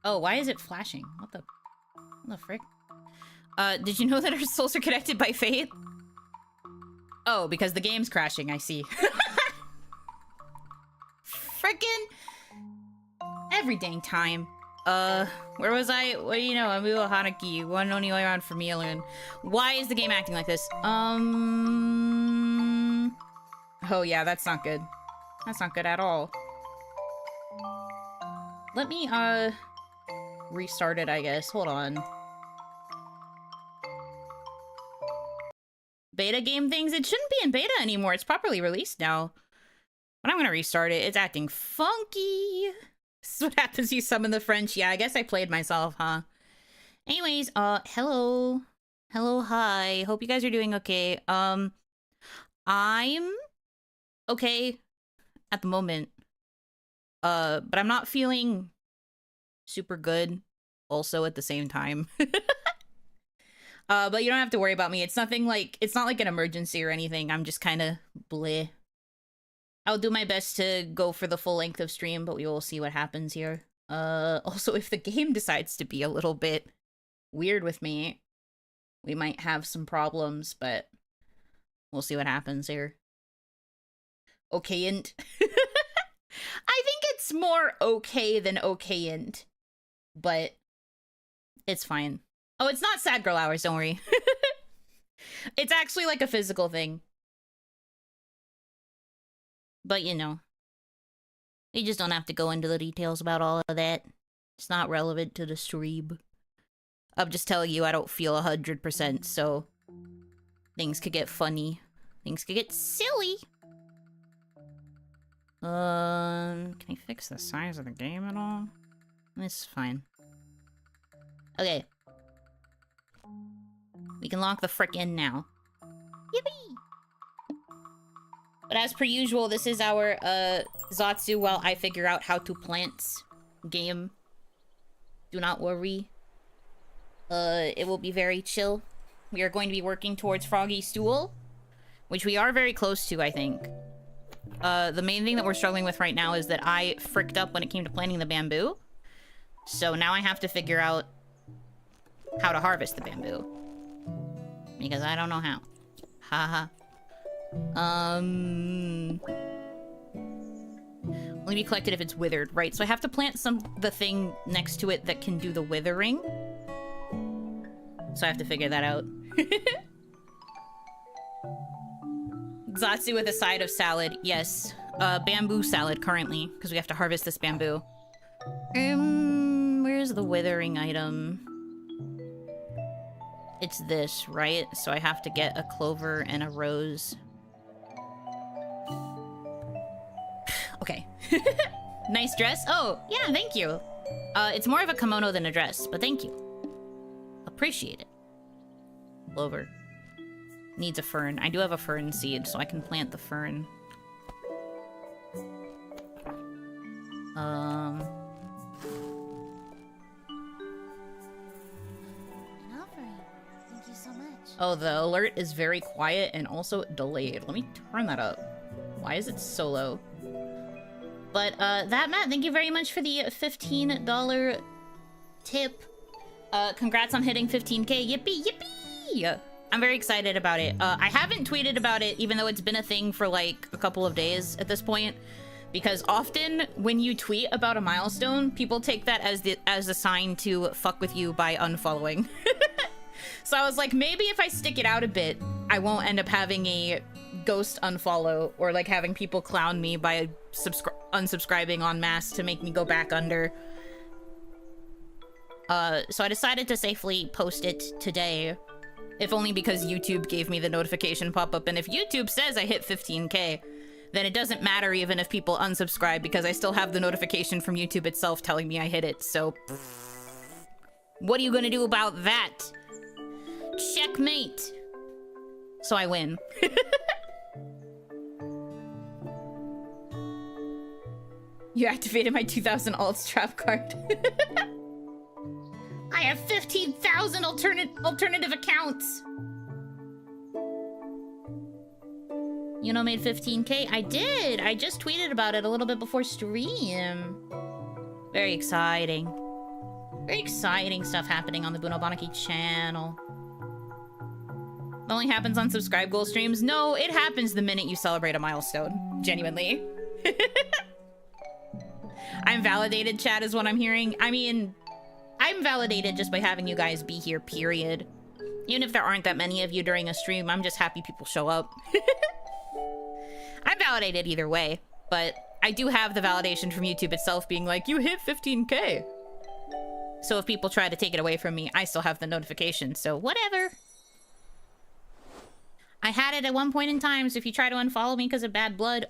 Oh, why is it flashing? What the frick? Did you know that our souls are connected by fate? Oh, because the game's crashing, I see. Frickin' every dang time. Where was I? What do you know? I'm Yuno Hanaki, one and only way around for me alone. Why is the game acting like this? Oh yeah, that's not good. That's not good at all. Let me, restart it, I guess. Hold on. Beta game things? It shouldn't be in beta anymore. It's properly released now. But I'm gonna restart it. It's acting funky. This is what happens, you summon the French. Yeah, I guess I played myself, huh? Anyways, hello. Hello, hi. Hope you guys are doing okay. I'm okay at the moment. But I'm not feeling super good also at the same time. But you don't have to worry about me. It's nothing like, it's not like an emergency or anything. I'm just kind of bleh. I'll do my best to go for the full length of stream, but we will see what happens here. Also, if the game decides to be a little bit weird with me, we might have some problems, but we'll see what happens here. Okay-int. I think it's more okay than okay-int, but it's fine. Oh, it's not sad girl hours, don't worry. It's actually like a physical thing. But, you know, you just don't have to go into the details about all of that. It's not relevant to the stream. I'm just telling you I don't feel 100%, so things could get funny. Things could get silly. Can I fix the size of the game at all? It's fine. Okay. We can lock the frick in now. Yippee! But as per usual, this is our, Zatsu while I figure out how to plant game. Do not worry. It will be very chill. We are going to be working towards Froggy Stool, which we are very close to, I think. The main thing that we're struggling with right now is that I fricked up when it came to planting the bamboo. So now I have to figure out how to harvest the bamboo. Because I don't know how. Haha. Only be collected if it's withered, right? So I have to plant the thing next to it that can do the withering. So I have to figure that out. Zatsu with a side of salad, yes. Bamboo salad currently, because we have to harvest this bamboo. Where's the withering item? It's this, right? So I have to get a clover and a rose. Okay. Nice dress. Oh, yeah, thank you. It's more of a kimono than a dress, but thank you. Appreciate it. Clover. Needs a fern. I do have a fern seed, so I can plant the fern. Thank you so much. Oh, the alert is very quiet and also delayed. Let me turn that up. Why is it so low? But, that Matt, thank you very much for the $15 tip. Congrats on hitting 15K. Yippee, yippee! I'm very excited about it. I haven't tweeted about it, even though it's been a thing for, like, a couple of days at this point. Because often, when you tweet about a milestone, people take that as a sign to fuck with you by unfollowing. So I was like, maybe if I stick it out a bit, I won't end up having a ghost unfollow, or, like, having people clown me by unsubscribing en masse to make me go back under. So I decided to safely post it today. If only because YouTube gave me the notification pop-up, and if YouTube says I hit 15K, then it doesn't matter even if people unsubscribe, because I still have the notification from YouTube itself telling me I hit it, so... What are you gonna do about that? Checkmate! So I win. You activated my 2000 alts trap card. I have 15,000 alternative accounts. You know, made 15K. I did. I just tweeted about it a little bit before stream. Very exciting. Very exciting stuff happening on the Bunobonaki channel. It only happens on subscribe goal streams. No, it happens the minute you celebrate a milestone. Genuinely. I'm validated, chat, is what I'm hearing. I mean, I'm validated just by having you guys be here, period. Even if there aren't that many of you during a stream, I'm just happy people show up. I'm validated either way, but I do have the validation from YouTube itself being like, you hit 15K. So if people try to take it away from me, I still have the notification, so whatever. I had it at one point in time, so if you try to unfollow me because of bad blood,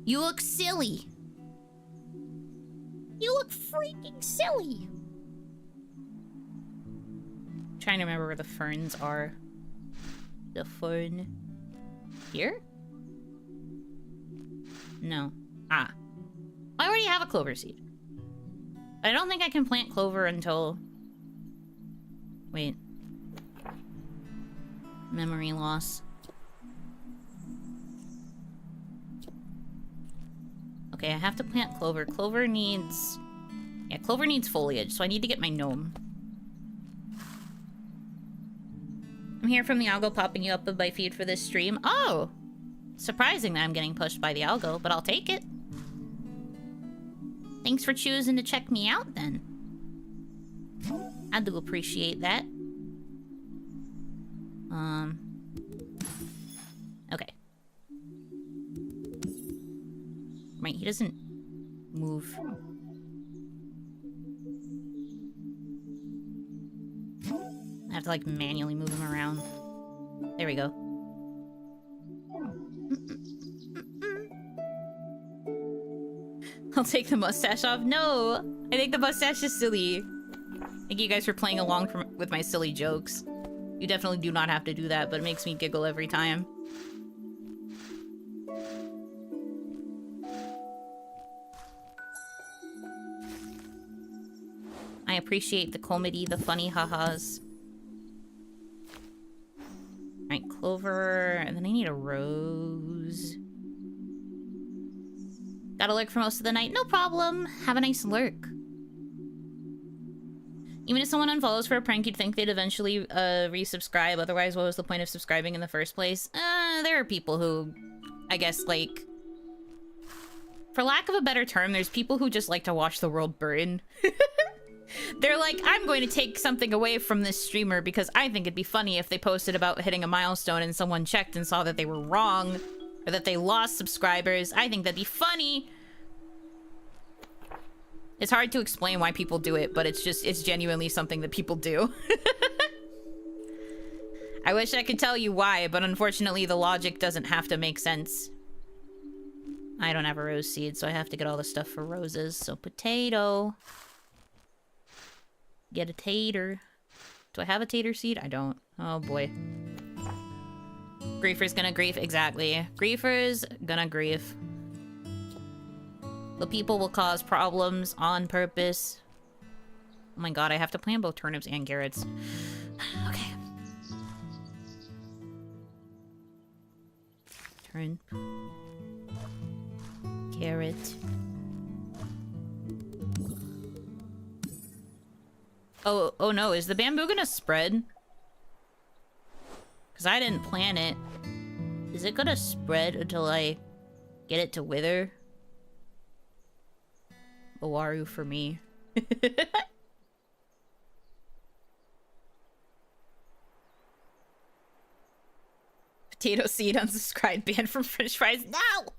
you look silly. You look freaking silly. I'm trying to remember where the ferns are. The fern. Here? No. Ah. I already have a clover seed. I don't think I can plant clover until... Wait. Memory loss. Okay, I have to plant clover. Clover needs... Yeah, clover needs foliage, so I need to get my gnome. I'm here from the algo popping you up in my feed for this stream. Oh! Surprising that I'm getting pushed by the algo, but I'll take it. Thanks for choosing to check me out, then. I do appreciate that. Okay. Right, he doesn't move. I have to, like, manually move him around. There we go. I'll take the mustache off. No! I think the mustache is silly. Thank you guys for playing along with my silly jokes. You definitely do not have to do that, but it makes me giggle every time. I appreciate the comedy, the funny ha-has. Alright, clover, and then I need a rose. Gotta lurk for most of the night. No problem. Have a nice lurk. Even if someone unfollows for a prank, you'd think they'd eventually resubscribe. Otherwise, what was the point of subscribing in the first place? There are people who, I guess, like... For lack of a better term, there's people who just like to watch the world burn. They're like, I'm going to take something away from this streamer because I think it'd be funny if they posted about hitting a milestone and someone checked and saw that they were wrong. Or that they lost subscribers. I think that'd be funny. It's hard to explain why people do it, but it's genuinely something that people do. I wish I could tell you why, but unfortunately the logic doesn't have to make sense. I don't have a rose seed, so I have to get all the stuff for roses. So potato. Get a tater. Do I have a tater seed? I don't. Oh boy. Griefer's gonna grief, exactly. Griefer's gonna grief. The people will cause problems on purpose. Oh my god, I have to plant both turnips and carrots. Okay. Turnip. Carrot. Oh no, is the bamboo gonna spread? Because I didn't plant it. Is it gonna spread until I get it to wither? Owaru for me. Potato seed unsubscribed, banned from french fries. No!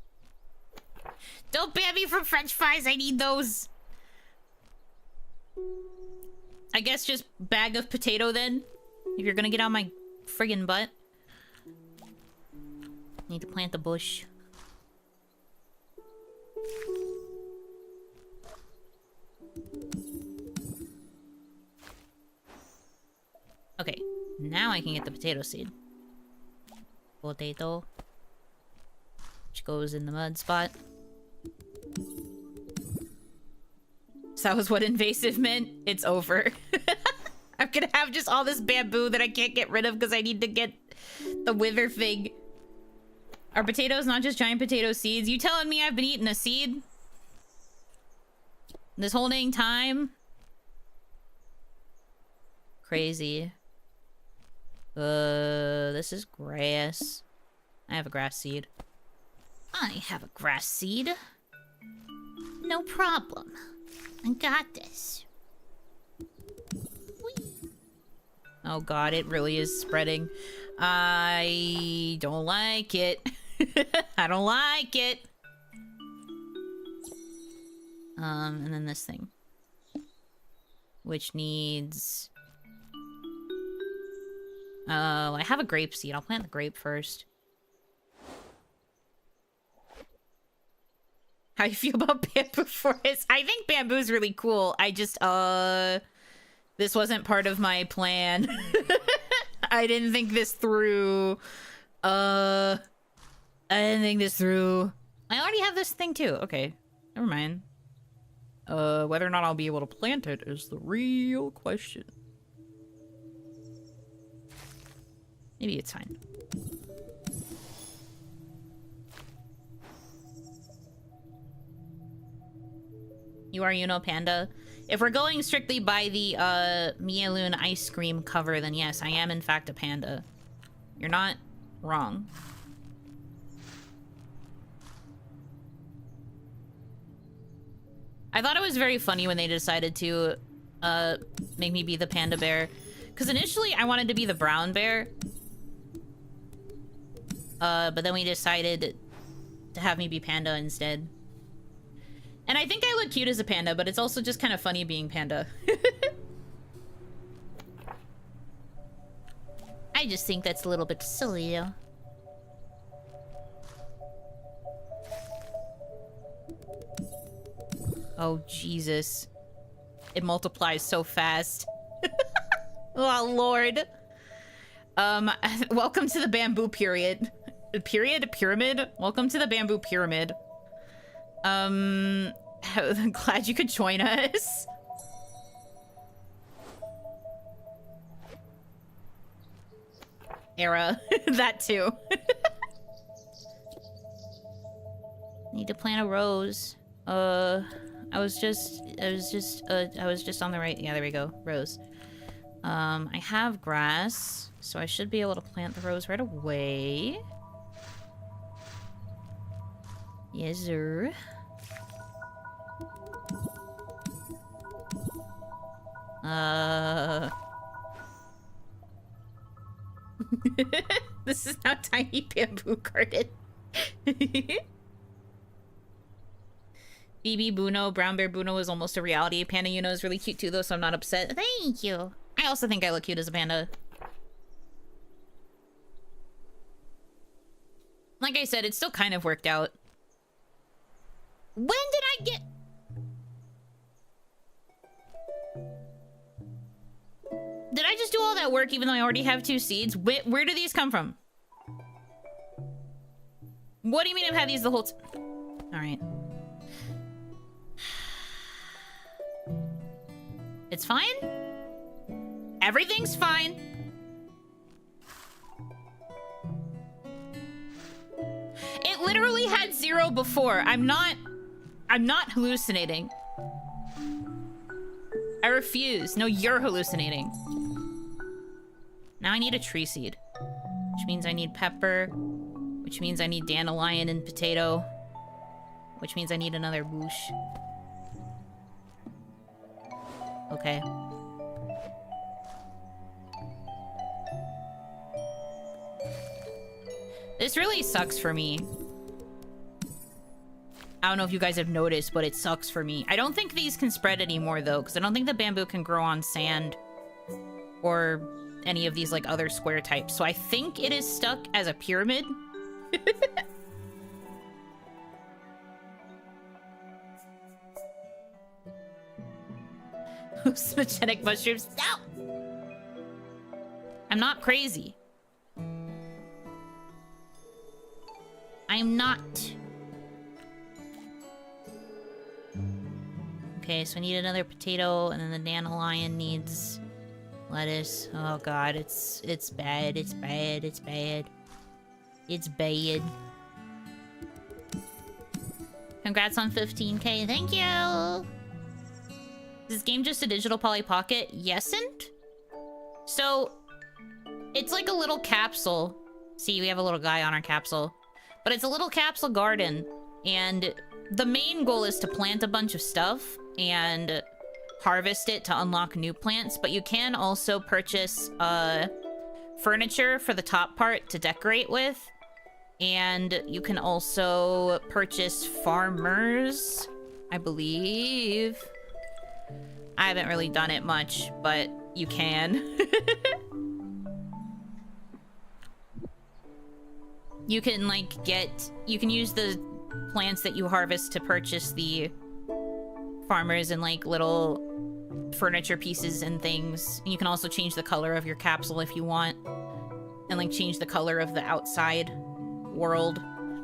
Don't ban me from french fries, I need those. I guess just bag of potato then. If you're gonna get on my friggin' butt. Need to plant the bush. Okay, now I can get the potato seed. Potato. Which goes in the mud spot. So that was what invasive meant? It's over. I'm gonna have just all this bamboo that I can't get rid of because I need to get the wither thing. Are potatoes not just giant potato seeds? You telling me I've been eating a seed? This whole dang time? Crazy. This is grass. I have a grass seed. I have a grass seed. No problem. I got this. Whee. Oh god, it really is spreading. I don't like it. I don't like it. And then this thing. Which needs... Oh, I have a grape seed. I'll plant the grape first. How you feel about bamboo forest? I think bamboo's really cool. I just, this wasn't part of my plan. I didn't think this through. I didn't think this through. I already have this thing too. Okay, never mind. Whether or not I'll be able to plant it is the real question. Maybe it's fine. You are Yuno Panda. If we're going strictly by the Mialoon ice cream cover, then yes, I am in fact a panda. You're not wrong. I thought it was very funny when they decided to make me be the panda bear. Because initially I wanted to be the brown bear. But then we decided to have me be panda instead. And I think I look cute as a panda, but it's also just kind of funny being panda. I just think that's a little bit silly, though. Oh, Jesus. It multiplies so fast. Oh, Lord. Welcome to the bamboo period. Pyramid? Welcome to the bamboo pyramid. I'm glad you could join us. Era. That too. Need to plant a rose. I was just on the right. Yeah, there we go. Rose. I have grass, so I should be able to plant the rose right away. Yes, sir. This is now tiny bamboo garden. BB Buno, Brown Bear Buno is almost a reality. Panda Yuno is really cute too, though, so I'm not upset. Thank you. I also think I look cute as a panda. Like I said, it still kind of worked out. When did I get... Did I just do all that work even though I already have 2 seeds? Where do these come from? What do you mean I've had these the whole time? Alright. It's fine? Everything's fine. It literally had 0 before. I'm not hallucinating. I refuse. No, you're hallucinating. Now I need a tree seed. Which means I need pepper. Which means I need dandelion and potato. Which means I need another bush. Okay. This really sucks for me. I don't know if you guys have noticed, but it sucks for me. I don't think these can spread anymore, though, because I don't think the bamboo can grow on sand or any of these, like, other square types. So I think it is stuck as a pyramid. Hallucinogenic mushrooms. No! I'm not crazy. I'm not. Okay, so I need another potato, and then the dandelion needs lettuce. Oh god, it's bad, it's bad, it's bad. It's bad. Congrats on 15K, thank you! Is this game just a digital Polly Pocket? Yesn't? So, it's like a little capsule. See, we have a little guy on our capsule. But it's a little capsule garden. And the main goal is to plant a bunch of stuff and harvest it to unlock new plants. But you can also purchase furniture for the top part to decorate with. And you can also purchase farmers, I believe. I haven't really done it much, but you can. You can, like, you can use the plants that you harvest to purchase the farmers and, like, little furniture pieces and things. And you can also change the color of your capsule if you want. And, like, change the color of the outside world,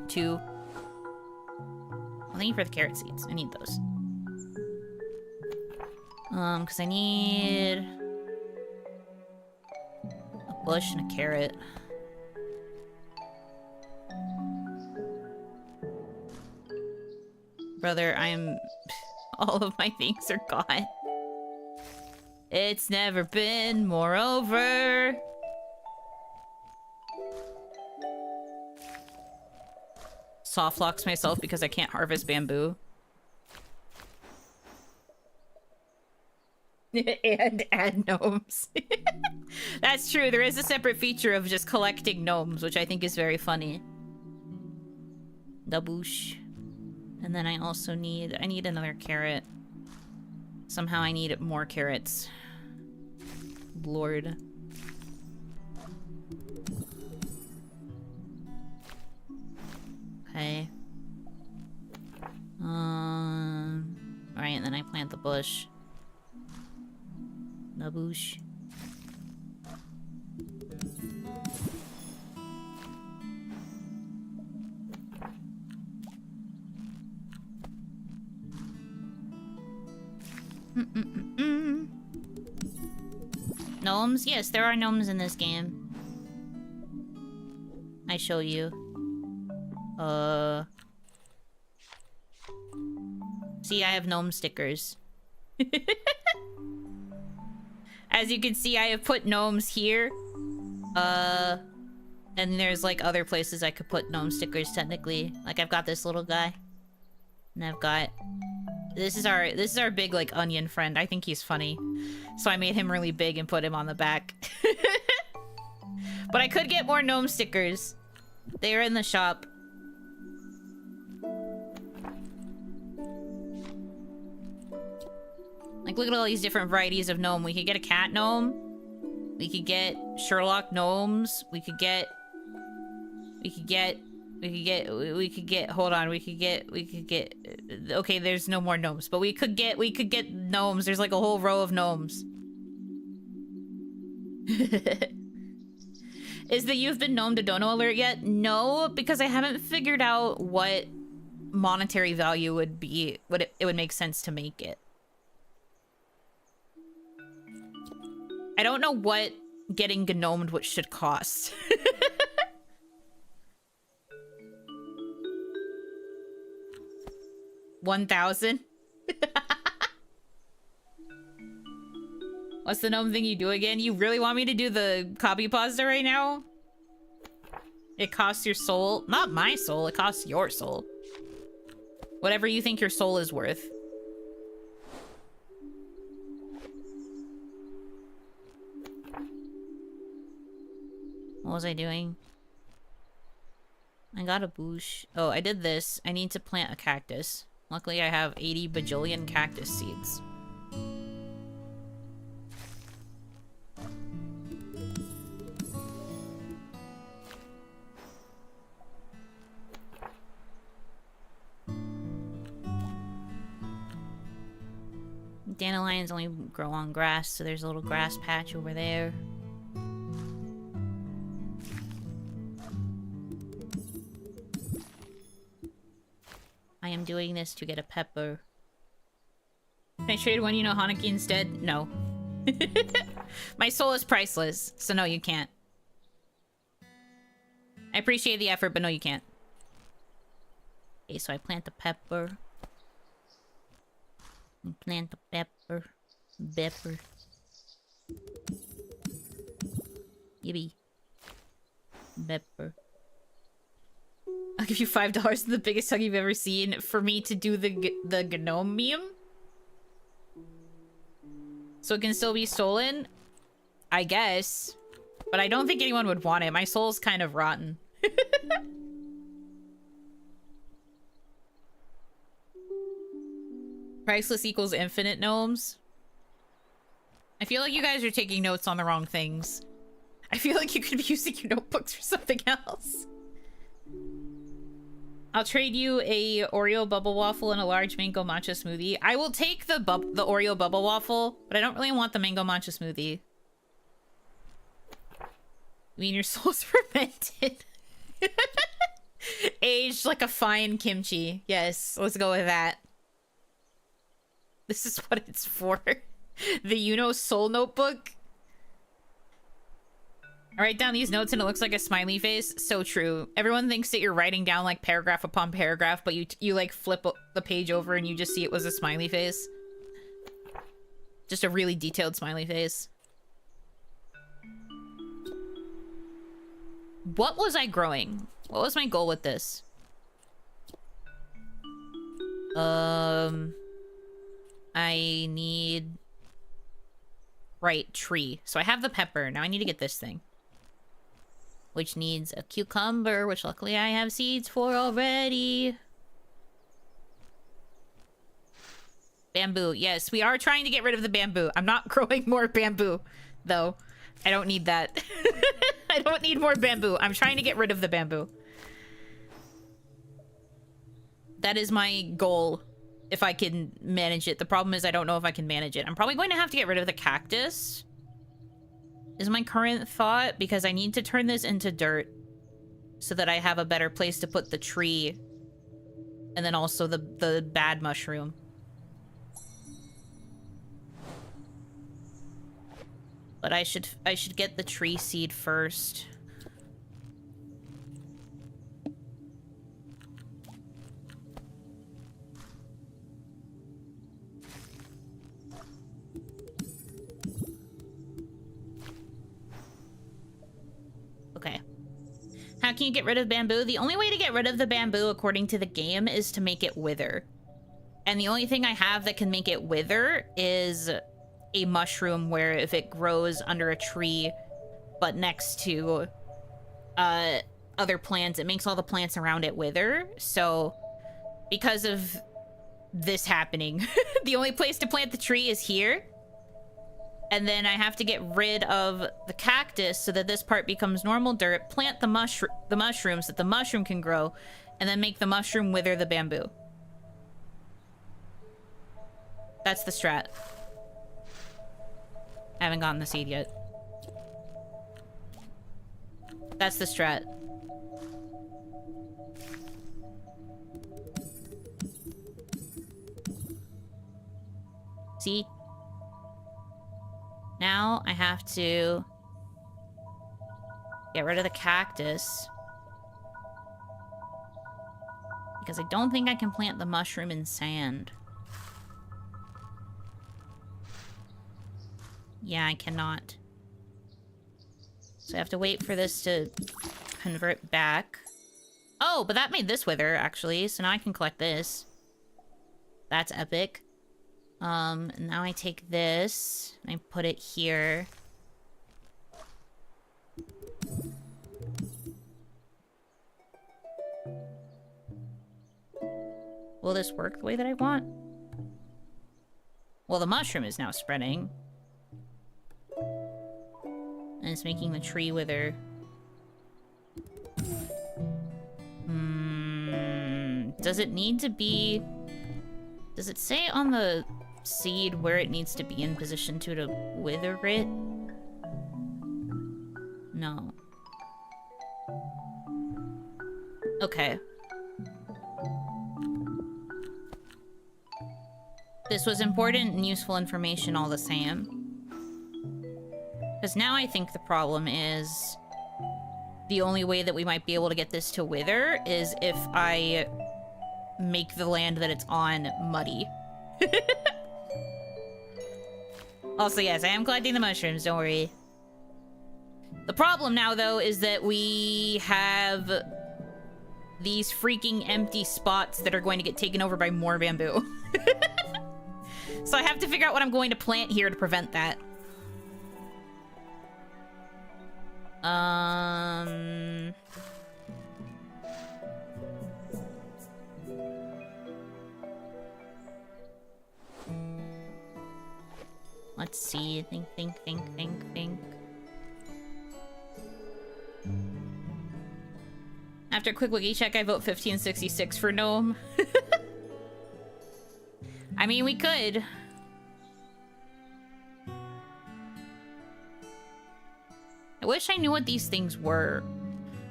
too. Well, thank you for the carrot seeds. I need those. Because I need a bush and a carrot. Brother, all of my things are gone. It's never been more over. Soft locks myself because I can't harvest bamboo. And add gnomes. That's true. There is a separate feature of just collecting gnomes, which I think is very funny. Daboosh. And then I also need another carrot. Somehow I need more carrots. Lord. Okay. Alright, and then I plant the bush. Naboosh. Gnomes? Yes, there are gnomes in this game. I show you. See, I have gnome stickers. As you can see, I have put gnomes here. And there's like other places I could put gnome stickers technically. Like I've got this little guy. And I've got this is our big like onion friend. I think he's funny. So I made him really big and put him on the back. But I could get more gnome stickers. They are in the shop. Like, look at all these different varieties of gnome. We could get a cat gnome. We could get Sherlock gnomes. We could get, hold on, we could get, okay, there's no more gnomes, but we could get gnomes. There's like a whole row of gnomes. Is the you've been gnomed a dono alert yet? No, because I haven't figured out what monetary value would be, it would make sense to make it. I don't know what getting gnomed what should cost. $1,000? What's the gnome thing you do again? You really want me to do the copy pasta right now? It costs your soul. Not my soul, it costs your soul. Whatever you think your soul is worth. What was I doing? I got a bush. Oh, I did this. I need to plant a cactus. Luckily, I have 80 bajillion cactus seeds. Dandelions only grow on grass, so there's a little grass patch over there. I am doing this to get a pepper. Can I trade one Yuno Hanaki instead? No. My soul is priceless, so no, you can't. I appreciate the effort, but no, you can't. Okay, so I plant the pepper. Plant the pepper. Pepper. Yippee. Pepper. I'll give you $5 for the biggest hug you've ever seen for me to do the gnome meme. So it can still be stolen? I guess. But I don't think anyone would want it. My soul's kind of rotten. Priceless equals infinite gnomes. I feel like you guys are taking notes on the wrong things. I feel like you could be using your notebooks for something else. I'll trade you a Oreo bubble waffle and a large mango matcha smoothie. I will take the Oreo bubble waffle, but I don't really want the mango matcha smoothie. I mean, your soul's fermented. Aged like a fine kimchi. Yes, let's go with that. This is what it's for. The Yuno soul notebook. I write down these notes and it looks like a smiley face. So true. Everyone thinks that you're writing down like paragraph upon paragraph, but you like flip the page over and you just see it was a smiley face. Just a really detailed smiley face. What was I growing? What was my goal with this? I need... Right, tree. So I have the pepper. Now I need to get this thing. Which needs a cucumber, which luckily I have seeds for already. Bamboo. Yes, we are trying to get rid of the bamboo. I'm not growing more bamboo, though. I don't need that. I don't need more bamboo. I'm trying to get rid of the bamboo. That is my goal, if I can manage it. The problem is I don't know if I can manage it. I'm probably going to have to get rid of the cactus, is my current thought, because I need to turn this into dirt so that I have a better place to put the tree and then also the bad mushroom. But I should get the tree seed first. Okay. How can you get rid of bamboo? The only way to get rid of the bamboo, according to the game, is to make it wither. And the only thing I have that can make it wither is a mushroom, where if it grows under a tree but next to other plants, it makes all the plants around it wither. So because of this happening, the only place to plant the tree is here. And then I have to get rid of the cactus so that this part becomes normal dirt, plant the mushrooms so that the mushroom can grow, and then make the mushroom wither the bamboo. That's the strat. I haven't gotten the seed yet. That's the strat. See? Now I have to get rid of the cactus, because I don't think I can plant the mushroom in sand. Yeah, I cannot. So I have to wait for this to convert back. Oh, but that made this wither, actually. So now I can collect this. That's epic. Now I take this, and I put it here. Will this work the way that I want? Well, the mushroom is now spreading. And it's making the tree wither. Does it need to be... Does it say on the seed where it needs to be in position to wither it? No. Okay. This was important and useful information all the same. Because now I think the problem is the only way that we might be able to get this to wither is if I make the land that it's on muddy. Also, yes, I am collecting the mushrooms, don't worry. The problem now, though, is that we have these freaking empty spots that are going to get taken over by more bamboo. So I have to figure out what I'm going to plant here to prevent that. Let's see. Think. After a quick wiki check, I vote 1566 for gnome. I mean, we could. I wish I knew what these things were.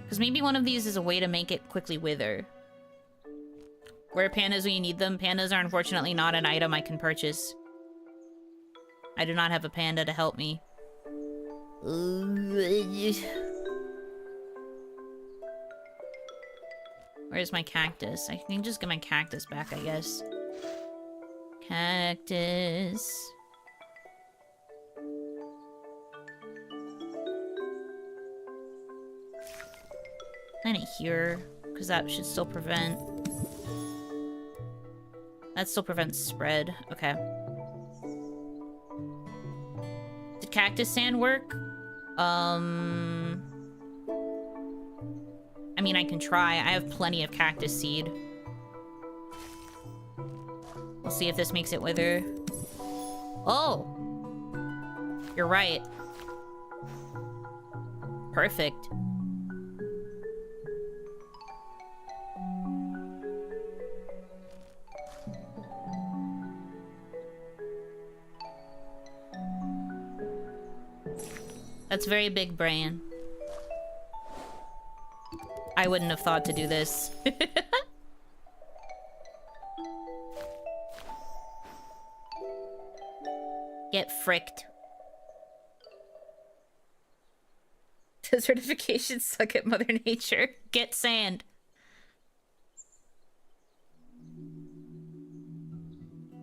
Because maybe one of these is a way to make it quickly wither. Where are pandas when you need them? Pandas are unfortunately not an item I can purchase. I do not have a panda to help me. Where's my cactus? I can just get my cactus back, I guess. Cactus. Plant it here, because that should still prevent... That still prevents spread. Okay. Did cactus sand work? I mean, I can try. I have plenty of cactus seed. We'll see if this makes it wither. Oh! You're right. Perfect. That's very big brain. I wouldn't have thought to do this. Get fricked. Desertification suck at Mother Nature. Get sand.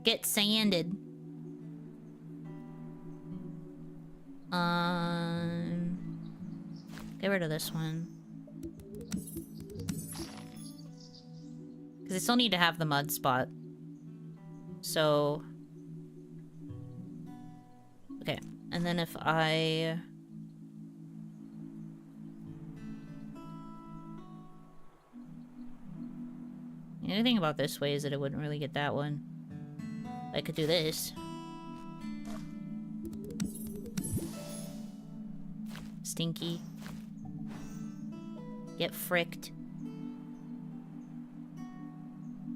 Get sanded. Get rid of this one. Because I still need to have the mud spot. So... Okay, and then if I... The only thing about this way is that it wouldn't really get that one. I could do this. Stinky. Get fricked.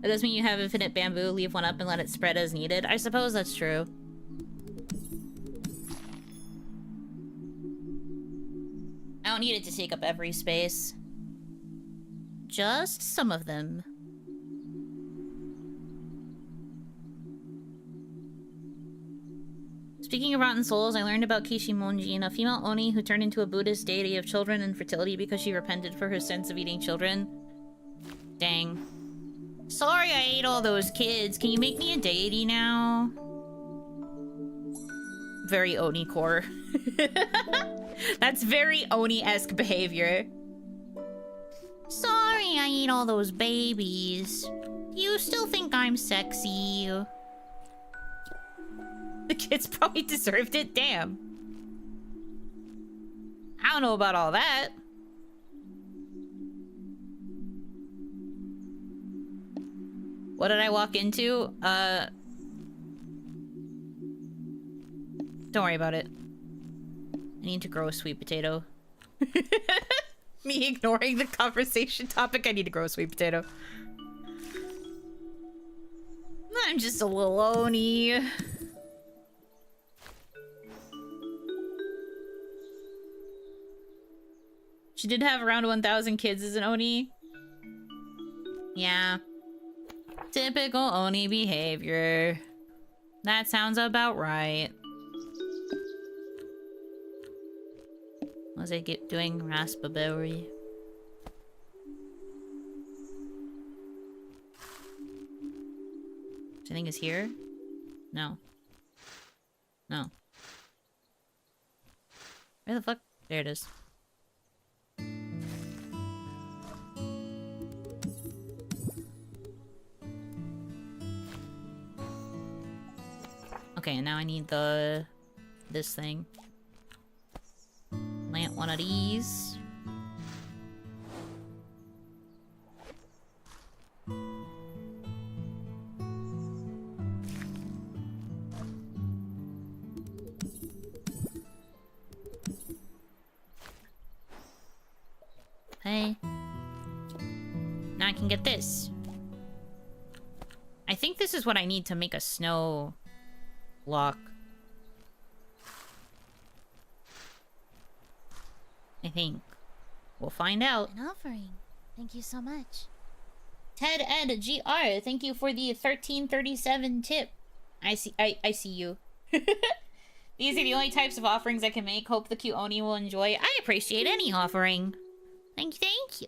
That does mean you have infinite bamboo, leave one up and let it spread as needed. I suppose that's true. I don't need it to take up every space. Just some of them. Speaking of rotten souls, I learned about Kishimonjin, a female Oni who turned into a Buddhist deity of children and fertility because she repented for her sins of eating children. Dang. Sorry I ate all those kids. Can you make me a deity now? Very Oni core. That's very Oni-esque behavior. Sorry I ate all those babies. You still think I'm sexy? The kids probably deserved it, damn. I don't know about all that. What did I walk into? Don't worry about it. I need to grow a sweet potato. Me ignoring the conversation topic, I need to grow a sweet potato. I'm just a little Oni. She did have around 1,000 kids as an Oni. Yeah. Typical Oni behavior. That sounds about right. What was I doing? Raspberry. Which I think is here? No. No. Where the fuck? There it is. Okay, now I need this thing. Plant one of these. Hey. Now I can get this. I think this is what I need to make a snow block. I think. We'll find out. An offering. Thank you so much. Ted Ed GR, thank you for the 1337 tip. I see you. These are the only types of offerings I can make. Hope the cute Oni will enjoy. I appreciate any offering. Thank you.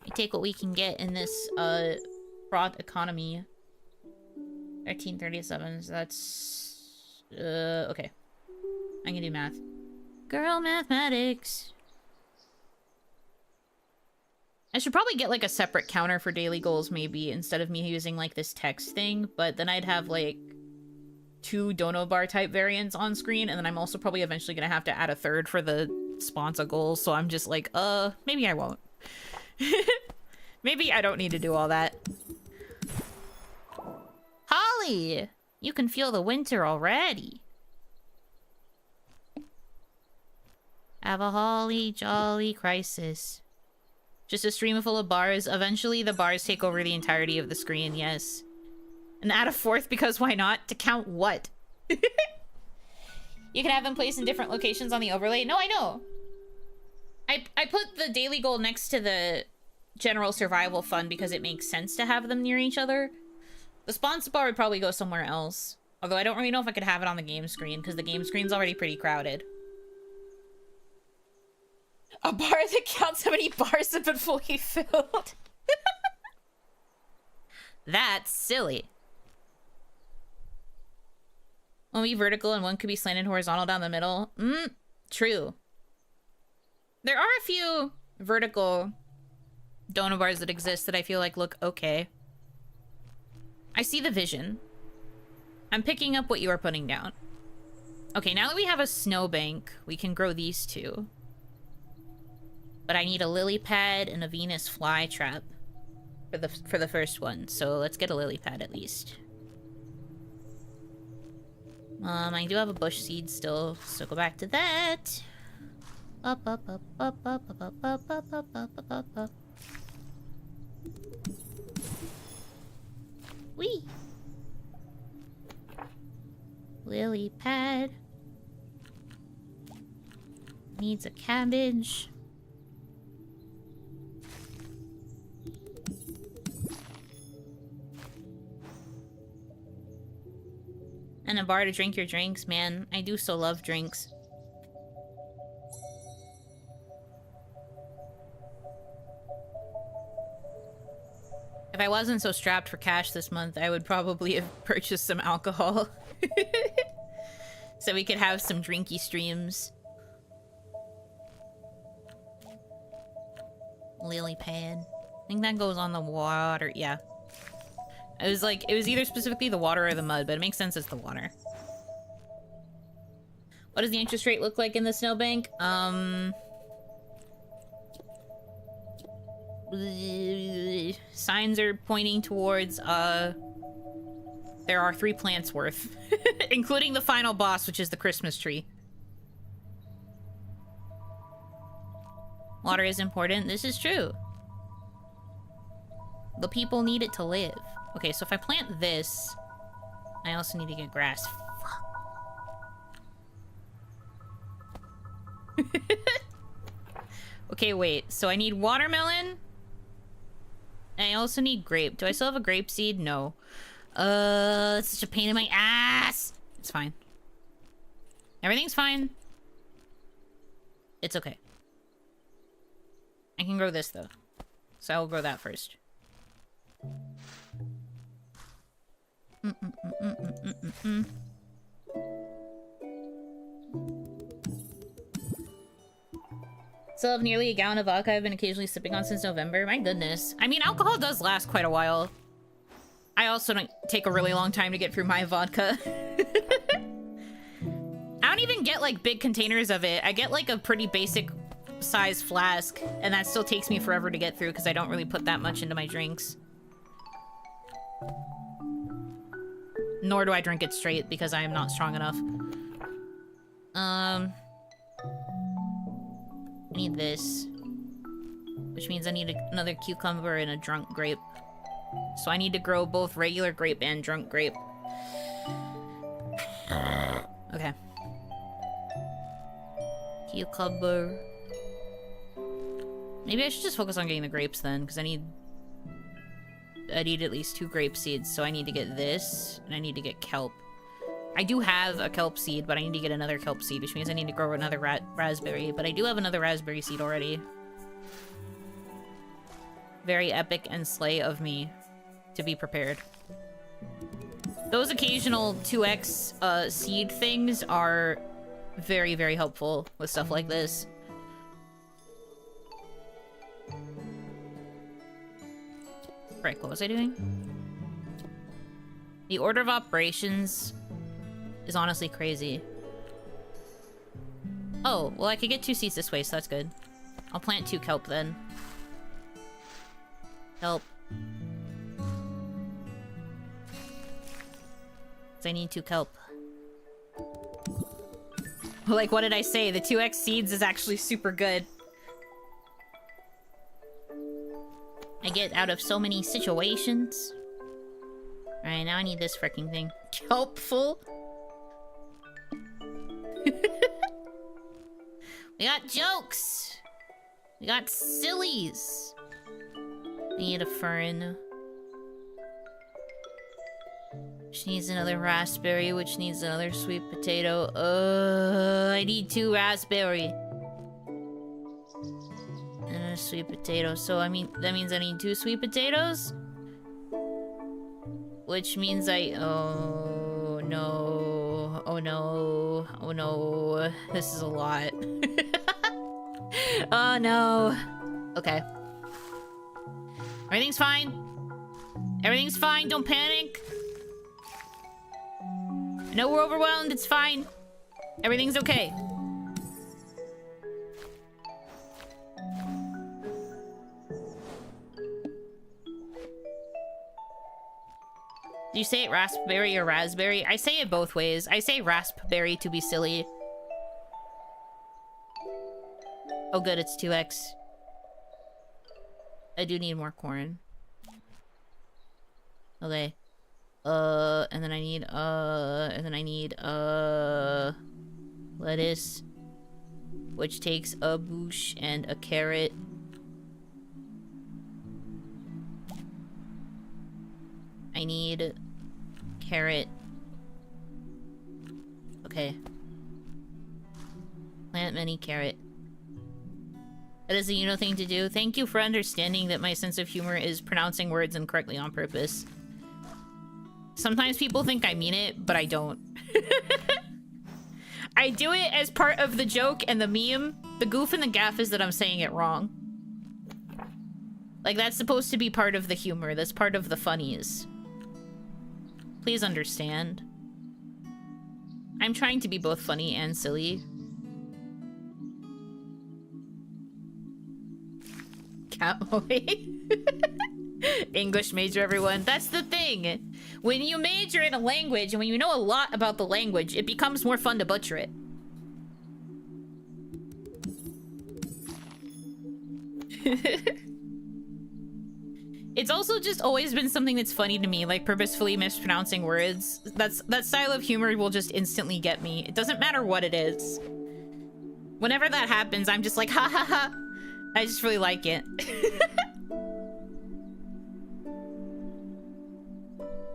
We take what we can get in this broad economy. 1337, so that's okay. I can do math. Girl mathematics. I should probably get like a separate counter for daily goals maybe instead of me using like this text thing, but then I'd have like 2 dono bar type variants on screen, and then I'm also probably eventually gonna have to add a third for the sponsor goals, so I'm just like, maybe I won't. Maybe I don't need to do all that. Holly! You can feel the winter already. Have a holly jolly crisis. Just a stream full of bars. Eventually the bars take over the entirety of the screen, yes. And add a 4th because why not? To count what? You can have them placed in different locations on the overlay. No, I know. I put the daily goal next to the general survival fund because it makes sense to have them near each other. The sponsor bar would probably go somewhere else. Although I don't really know if I could have it on the game screen because the game screen's already pretty crowded. A bar that counts how many bars have been fully filled. That's silly. One would be vertical and one could be slanted horizontal down the middle. True. There are a few vertical dono bars that exist that I feel like look okay. I see the vision. I'm picking up what you are putting down. Okay, now that we have a snowbank, we can grow these 2. But I need a lily pad and a Venus flytrap for the first one. So let's get a lily pad at least. I do have a bush seed still, so go back to that. Wee. Lily pad. Needs a cabbage. And a bar to drink your drinks, man. I do so love drinks. If I wasn't so strapped for cash this month, I would probably have purchased some alcohol. So we could have some drinky streams. Lily pad. I think that goes on the water. Yeah. It was like, it was either specifically the water or the mud, but it makes sense it's the water. What does the interest rate look like in the snowbank? Signs are pointing towards, there are 3 plants worth. Including the final boss, which is the Christmas tree. Water is important. This is true. The people need it to live. Okay, so if I plant this, I also need to get grass. Fuck. Okay, wait. So I need watermelon. And I also need grape. Do I still have a grape seed? No. It's such a pain in my ass. It's fine. Everything's fine. It's okay. I can grow this, though. So I will grow that first. Still have nearly a gallon of vodka I've been occasionally sipping on since November. My goodness. I mean, alcohol does last quite a while. I also don't take a really long time to get through my vodka. I don't even get, like, big containers of it. I get, like, a pretty basic size flask, and that still takes me forever to get through because I don't really put that much into my drinks. Nor do I drink it straight because I am not strong enough. I need this. Which means I need another cucumber and a drunk grape. So I need to grow both regular grape and drunk grape. Okay. Cucumber. Maybe I should just focus on getting the grapes then, because I need at least 2 grape seeds, so I need to get this, and I need to get kelp. I do have a kelp seed, but I need to get another kelp seed, which means I need to grow another raspberry, but I do have another raspberry seed already. Very epic and slay of me to be prepared. Those occasional 2x seed things are very, very helpful with stuff like this. Frick, what was I doing? The order of operations is honestly crazy. Oh, well I could get 2 seeds this way, so that's good. I'll plant 2 kelp then. Kelp. I need 2 kelp. Like, what did I say? The 2x seeds is actually super good. I get out of so many situations. Alright, now I need this freaking thing. Kelpful. We got jokes. We got sillies. I need a fern. Which needs another raspberry, which needs another sweet potato. I need 2 raspberry. And a sweet potato. So, I mean, that means I need 2 sweet potatoes? Which means oh, no. Oh, no. Oh, no. This is a lot. Oh, no. Okay. Everything's fine. Everything's fine. Don't panic. I know we're overwhelmed. It's fine. Everything's okay. Do you say it raspberry or raspberry? I say it both ways. I say raspberry to be silly. Oh good, it's 2x. I do need more corn. Okay. And then I need, lettuce. Which takes a bush and a carrot. I need carrot. Okay. Plant many carrot. That is a Yuno thing to do. Thank you for understanding that my sense of humor is pronouncing words incorrectly on purpose. Sometimes people think I mean it, but I don't. I do it as part of the joke and the meme. The goof and the gaff is that I'm saying it wrong. Like, that's supposed to be part of the humor. That's part of the funnies. Please understand. I'm trying to be both funny and silly. Catboy. English major, everyone. That's the thing. When you major in a language and when you know a lot about the language, it becomes more fun to butcher it. It's also just always been something that's funny to me, like purposefully mispronouncing words. That style of humor will just instantly get me. It doesn't matter what it is. Whenever that happens, I'm just like, ha ha ha. I just really like it.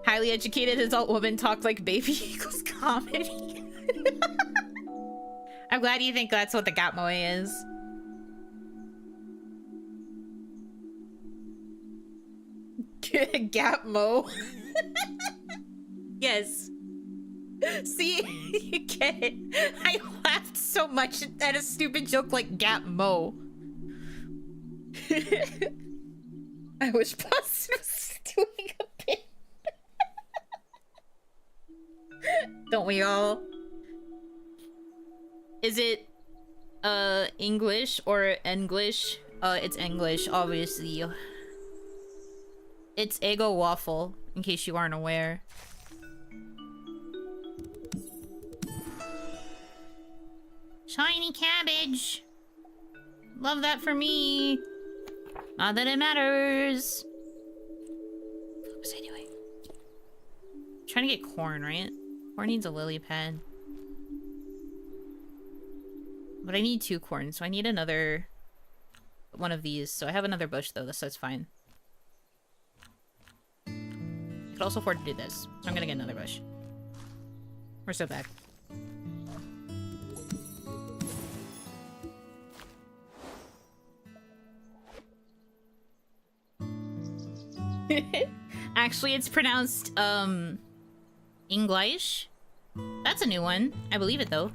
Highly educated adult woman talked like baby equals comedy. I'm glad you think that's what the Gatmoe is. Gatmo. Yes. See, you get it. I laughed so much at a stupid joke like Gatmo. I wish Boston was doing a bit. Don't we all? Is it English or English? It's English, obviously. It's Eggo waffle, in case you aren't aware. Shiny cabbage. Love that for me. Not that it matters. What was I doing? I'm trying to get corn, right? Corn needs a lily pad. But I need 2 corn, so I need another one of these. So I have another bush though, so that's fine. I could also afford to do this, so I'm gonna get another bush. We're so back. Actually, it's pronounced, English. That's a new one. I believe it, though.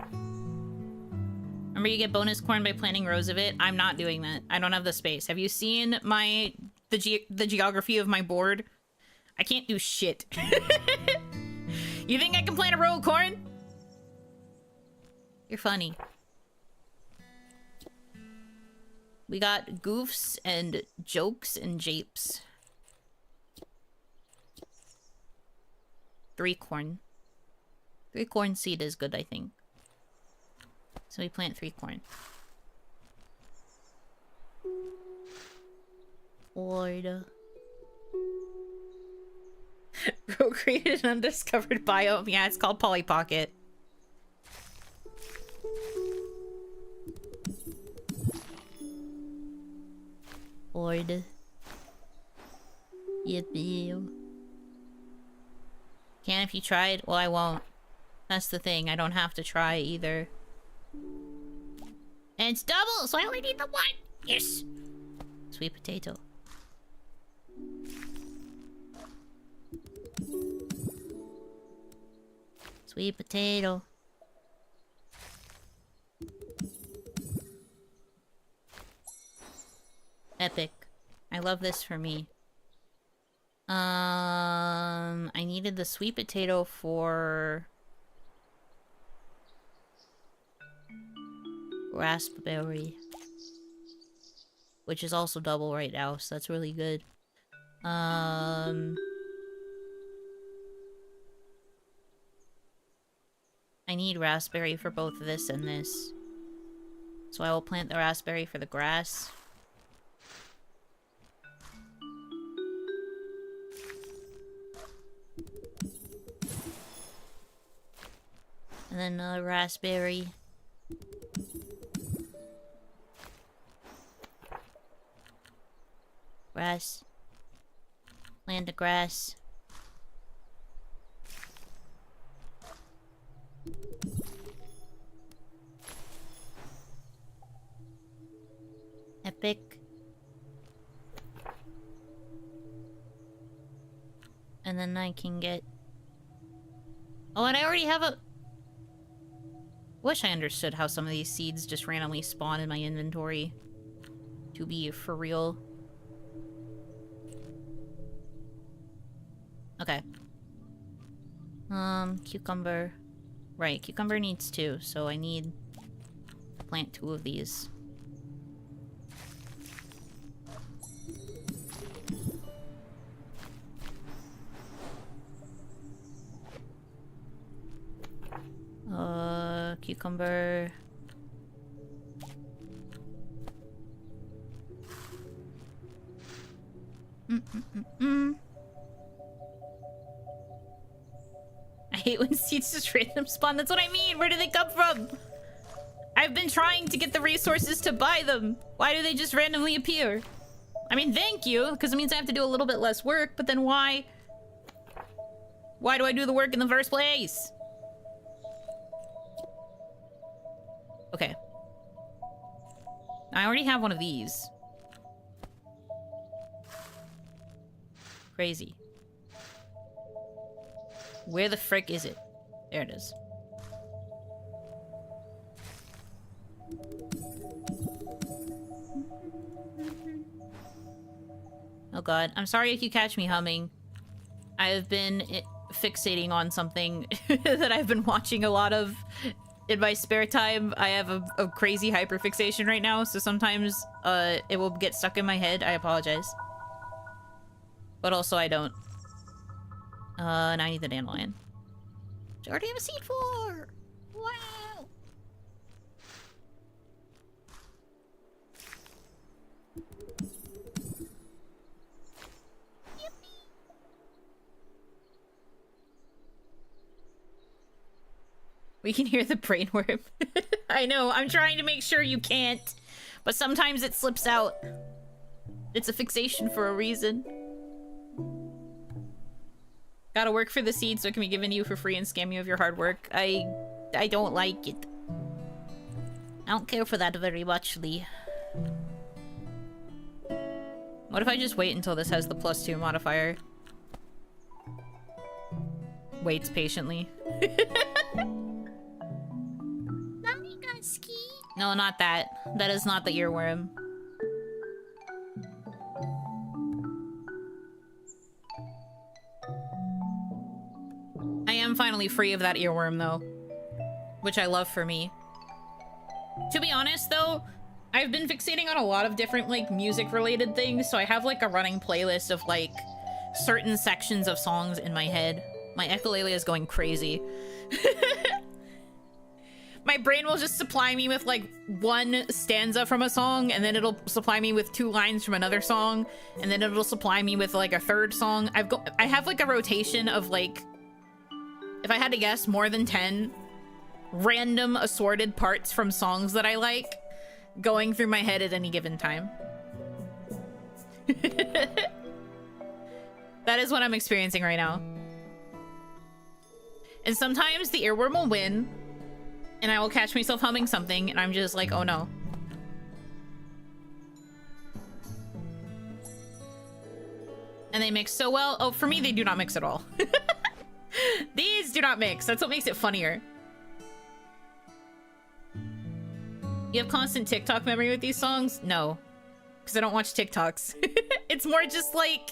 Remember, you get bonus corn by planting rows of it? I'm not doing that. I don't have the space. Have you seen the geography of my board? I can't do shit. You think I can plant a row of corn? You're funny. We got goofs and jokes and japes. 3 corn. 3 corn seed is good, I think. So we plant 3 corn. Lord. Bro created an undiscovered biome. Yeah, it's called Polly Pocket. Lord. Yippee. Can if you tried? Well, I won't. That's the thing. I don't have to try either. And it's double, so I only need the 1. Yes. Sweet potato. Sweet potato. Epic. I love this for me. I needed the sweet potato for raspberry, which is also double right now, so that's really good. I need raspberry for both this and this, so I will plant the raspberry for the grass. And then another raspberry. Grass. Plant the grass. Epic. And then I can get... Oh, and I already have a... Wish I understood how some of these seeds just randomly spawn in my inventory. To be for real. Okay. Cucumber. Right, cucumber needs 2, so I need to plant 2 of these. Cucumber. I hate when seeds just random spawn. That's what I mean. Where do they come from? I've been trying to get the resources to buy them. Why do they just randomly appear? I mean, thank you, because it means I have to do a little bit less work, but then why? Why do I do the work in the first place? Okay. I already have one of these. Crazy. Where the frick is it? There it is. god. I'm sorry if you catch me humming. I have been fixating on something that I've been watching a lot of in my spare time. I have a crazy hyperfixation right now, so sometimes it will get stuck in my head. I apologize. But also I don't. And I need the dandelion. Which I already have a seed for! Wow! We can hear the brainworm. I know, I'm trying to make sure you can't. But sometimes it slips out. It's a fixation for a reason. Gotta work for the seed so it can be given to you for free and scam you of your hard work. I don't like it. I don't care for that very much, Lee. What if I just wait until this has the +2 modifier? Waits patiently. No, not that. That is not the earworm. I am finally free of that earworm, though. Which I love for me. To be honest, though, I've been fixating on a lot of different, like, music-related things, so I have, like, a running playlist of, like, certain sections of songs in my head. My echolele is going crazy. My brain will just supply me with, like, one stanza from a song, and then it'll supply me with 2 lines from another song, and then it'll supply me with, like, a 3rd song. I have, like, a rotation of, like, if I had to guess, more than 10 random assorted parts from songs that I like going through my head at any given time. That is what I'm experiencing right now. And sometimes the earworm will win, and I will catch myself humming something, and I'm just like, oh no. And they mix so well. Oh, for me, they do not mix at all. These do not mix. That's what makes it funnier. You have constant TikTok memory with these songs? No. Because I don't watch TikToks. It's more just like,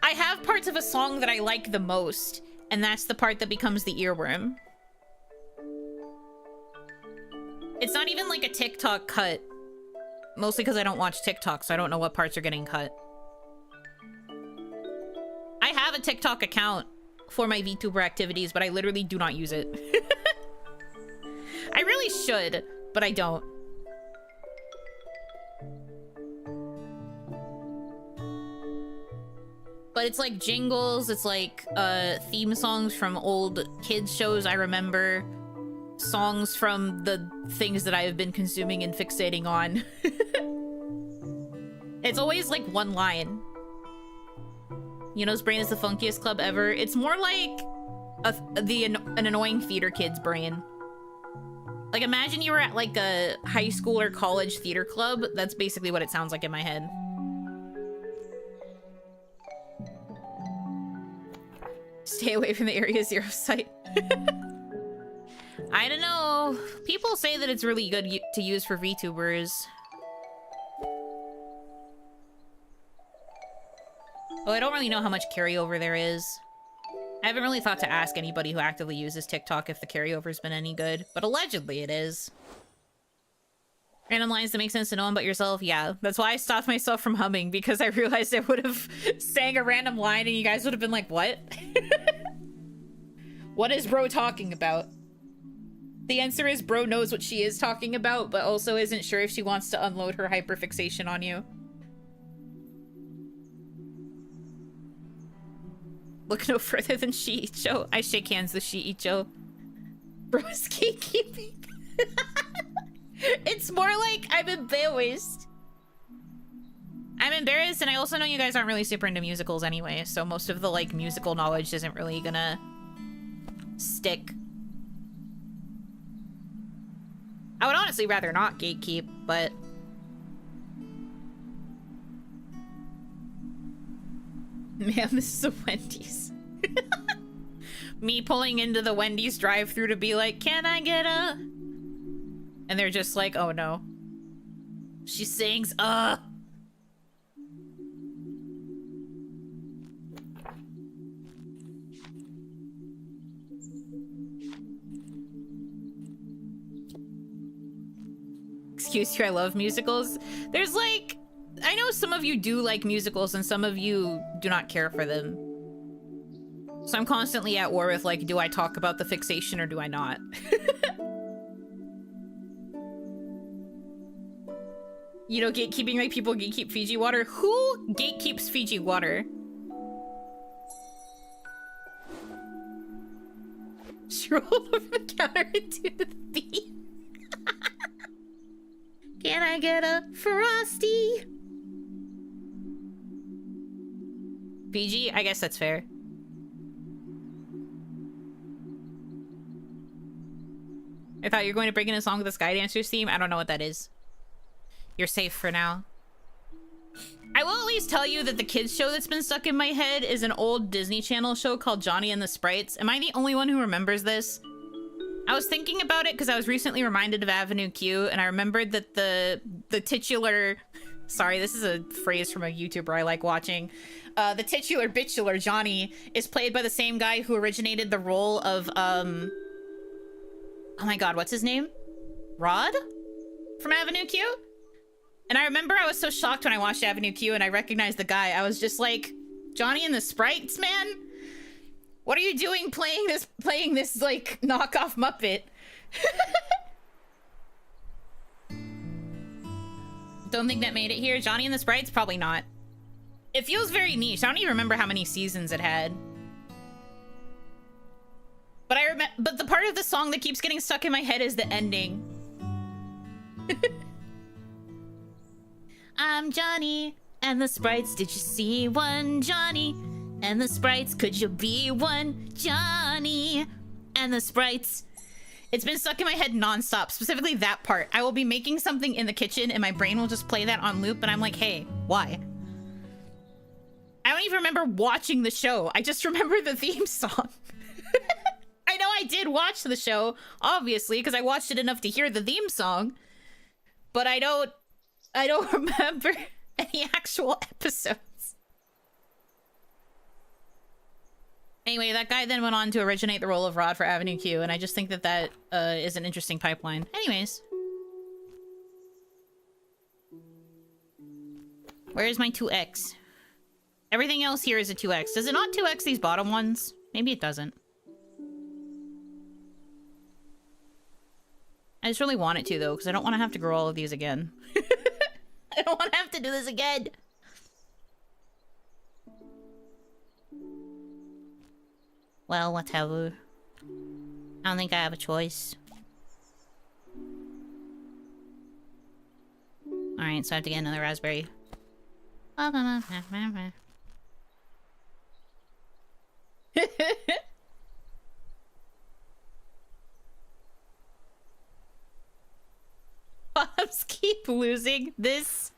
I have parts of a song that I like the most, and that's the part that becomes the earworm. It's not even like a TikTok cut. Mostly because I don't watch TikTok, so I don't know what parts are getting cut. I have a TikTok account for my VTuber activities, but I literally do not use it. I really should, but I don't. But it's like jingles, it's like theme songs from old kids shows I remember. Songs from the things that I have been consuming and fixating on. It's always like one line. Yuno's brain is the funkiest club ever. It's more like an annoying theater kid's brain. Like, imagine you were at like a high school or college theater club. That's basically what it sounds like in my head. Stay away from the Area Zero site. I don't know. People say that it's really good to use for VTubers. Well, I don't really know how much carryover there is. I haven't really thought to ask anybody who actively uses TikTok if the carryover's been any good, but allegedly it is. Random lines that make sense to no one but yourself? Yeah, that's why I stopped myself from humming, because I realized I would have sang a random line and you guys would have been like, what? What is bro talking about? The answer is bro knows what she is talking about, but also isn't sure if she wants to unload her hyperfixation on you. Look no further than Shiicho. I shake hands with Shiicho. Bro's gatekeeping. It's more like I'm embarrassed. I'm embarrassed, and I also know you guys aren't really super into musicals anyway, so most of the, like, musical knowledge isn't really gonna stick. I would honestly rather not gatekeep, but... Man, this is a Wendy's. Me pulling into the Wendy's drive-thru to be like, can I get a... And they're just like, oh no. She sings, excuse here, I love musicals. There's like, I know some of you do like musicals and some of you do not care for them. So I'm constantly at war with like, do I talk about the fixation or do I not? You know, gatekeeping, like people gatekeep Fiji water. Who gatekeeps Fiji water? She rolled over the counter into the beat. Can I get a Frosty? Fiji? I guess that's fair. I thought you were going to bring in a song with the Skydancers theme. I don't know what that is. You're safe for now. I will at least tell you that the kids show that's been stuck in my head is an old Disney Channel show called Johnny and the Sprites. Am I the only one who remembers this? I was thinking about it because I was recently reminded of Avenue Q, and I remembered that the titular... Sorry, this is a phrase from a YouTuber I like watching. The titular bitchular Johnny is played by the same guy who originated the role of, oh my god, what's his name? Rod? From Avenue Q? And I remember I was so shocked when I watched Avenue Q and I recognized the guy. I was just like, Johnny and the Sprites, man? What are you doing playing this like knockoff Muppet? Don't think that made it here. Johnny and the Sprites? Probably not. It feels very niche. I don't even remember how many seasons it had. But the part of the song that keeps getting stuck in my head is the ending. I'm Johnny and the Sprites. Did you see one, Johnny? And the Sprites, could you be one, Johnny? And the Sprites. It's been stuck in my head nonstop, specifically that part. I will be making something in the kitchen and my brain will just play that on loop and I'm like, hey, why? I don't even remember watching the show. I just remember the theme song. I know I did watch the show, obviously, because I watched it enough to hear the theme song. But I don't remember any actual episodes. Anyway, that guy then went on to originate the role of Rod for Avenue Q, and I just think that that is an interesting pipeline. Anyways. Where's my 2x? Everything else here is a 2x. Does it not 2x these bottom ones? Maybe it doesn't. I just really want it to, though, because I don't want to have to grow all of these again. I don't want to have to do this again. Well, whatever. I don't think I have a choice. Alright, so I have to get another raspberry. Bobs keep losing. This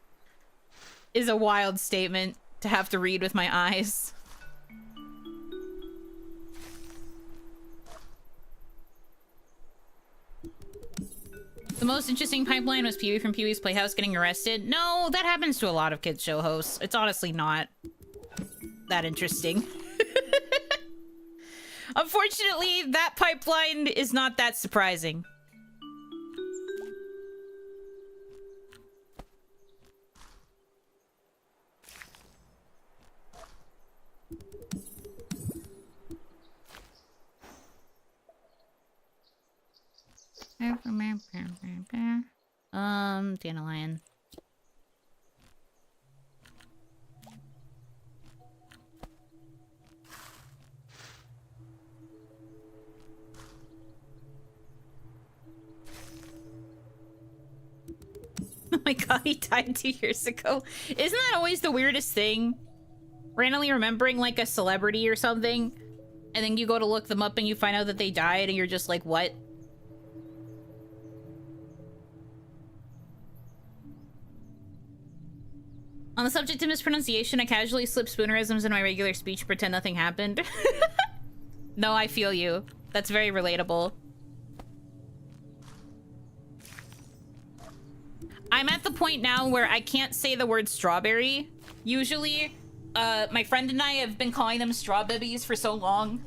is a wild statement to have to read with my eyes. The most interesting pipeline was Pee-wee from Pee-wee's Playhouse getting arrested. No, that happens to a lot of kids show hosts. It's honestly not that interesting. Unfortunately, that pipeline is not that surprising. Dandelion. Oh my god, he died 2 years ago. Isn't that always the weirdest thing? Randomly remembering like a celebrity or something, and then you go to look them up and you find out that they died and you're just like, what? On the subject of mispronunciation, I casually slip spoonerisms in my regular speech, pretend nothing happened. No, I feel you. That's very relatable. I'm at the point now where I can't say the word strawberry. Usually, my friend and I have been calling them strawbibbies for so long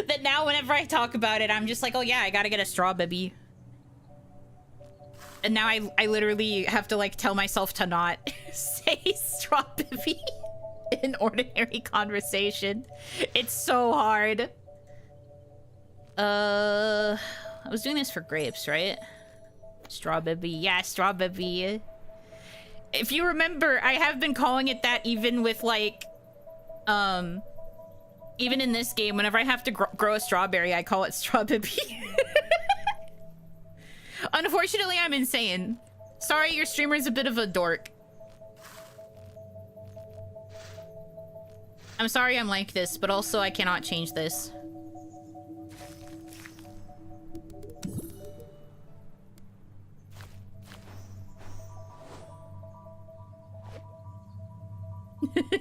that now whenever I talk about it, I'm just like, oh yeah, I gotta get a strawbibby. And now I literally have to, like, tell myself to not say strawberry in ordinary conversation. It's so hard. I was doing this for grapes, right? Strawberry. Yeah, strawberry. If you remember, I have been calling it that even with, like, even in this game, whenever I have to grow a strawberry, I call it strawberry. Unfortunately, I'm insane. Sorry, your streamer's a bit of a dork. I'm sorry I'm like this, but also I cannot change this.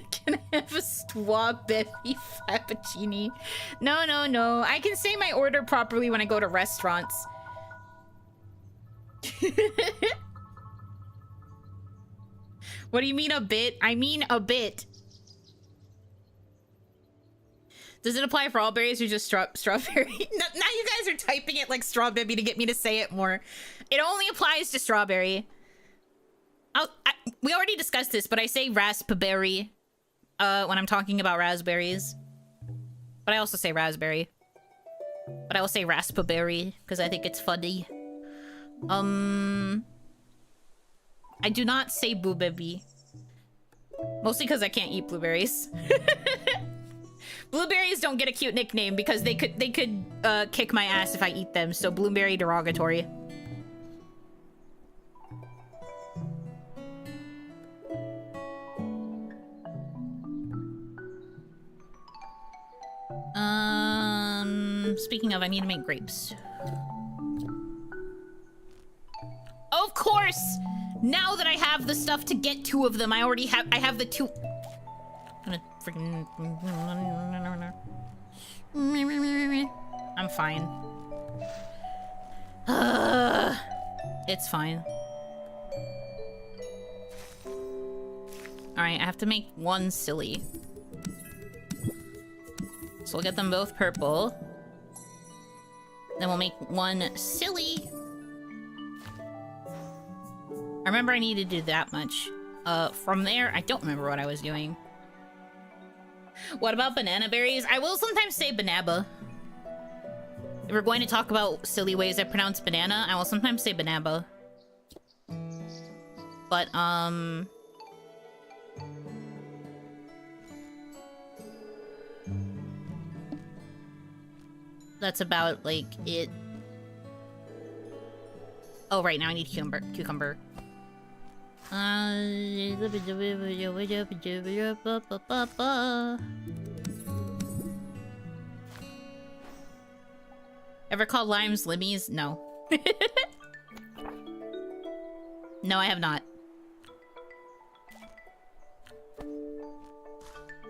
Can I have a strawberry frappuccini? No, no, no. I can say my order properly when I go to restaurants. What do you mean a bit? I mean a bit. Does it apply for all berries or just strawberry? Now you guys are typing it like strawberry to get me to say it more. It only applies to strawberry. We already discussed this, but I say raspberry when I'm talking about raspberries. But I also say raspberry. But I will say raspberry because I think it's funny. I do not say blueberry. Mostly because I can't eat blueberries. Blueberries don't get a cute nickname because they could kick my ass if I eat them. So blueberry derogatory. Speaking of, I need to make grapes. Of course! Now that I have the stuff to get 2 of them, I have the 2. I'm gonna freaking... I'm fine. It's fine. Alright, I have to make 1 silly. So we'll get them both purple. Then we'll make 1 silly. I remember I needed to do that much. From there, I don't remember what I was doing. What about banana berries? I will sometimes say banaba. If we're going to talk about silly ways I pronounce banana, I will sometimes say banaba. But, that's about, like, it. Oh, right, now I need cucumber. Ever called limes limmies? No. No, I have not.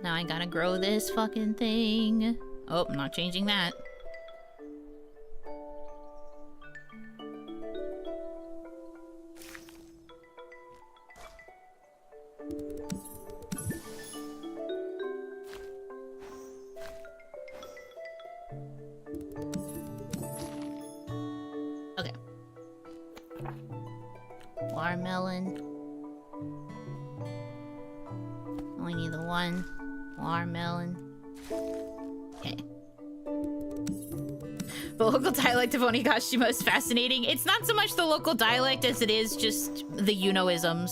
Now I gotta grow this fucking thing. Oh, I'm not changing that. Okay. Watermelon. Only need the 1. Watermelon. Okay. The local dialect of Onigashima is fascinating. It's not so much the local dialect as it is just the Yunoisms.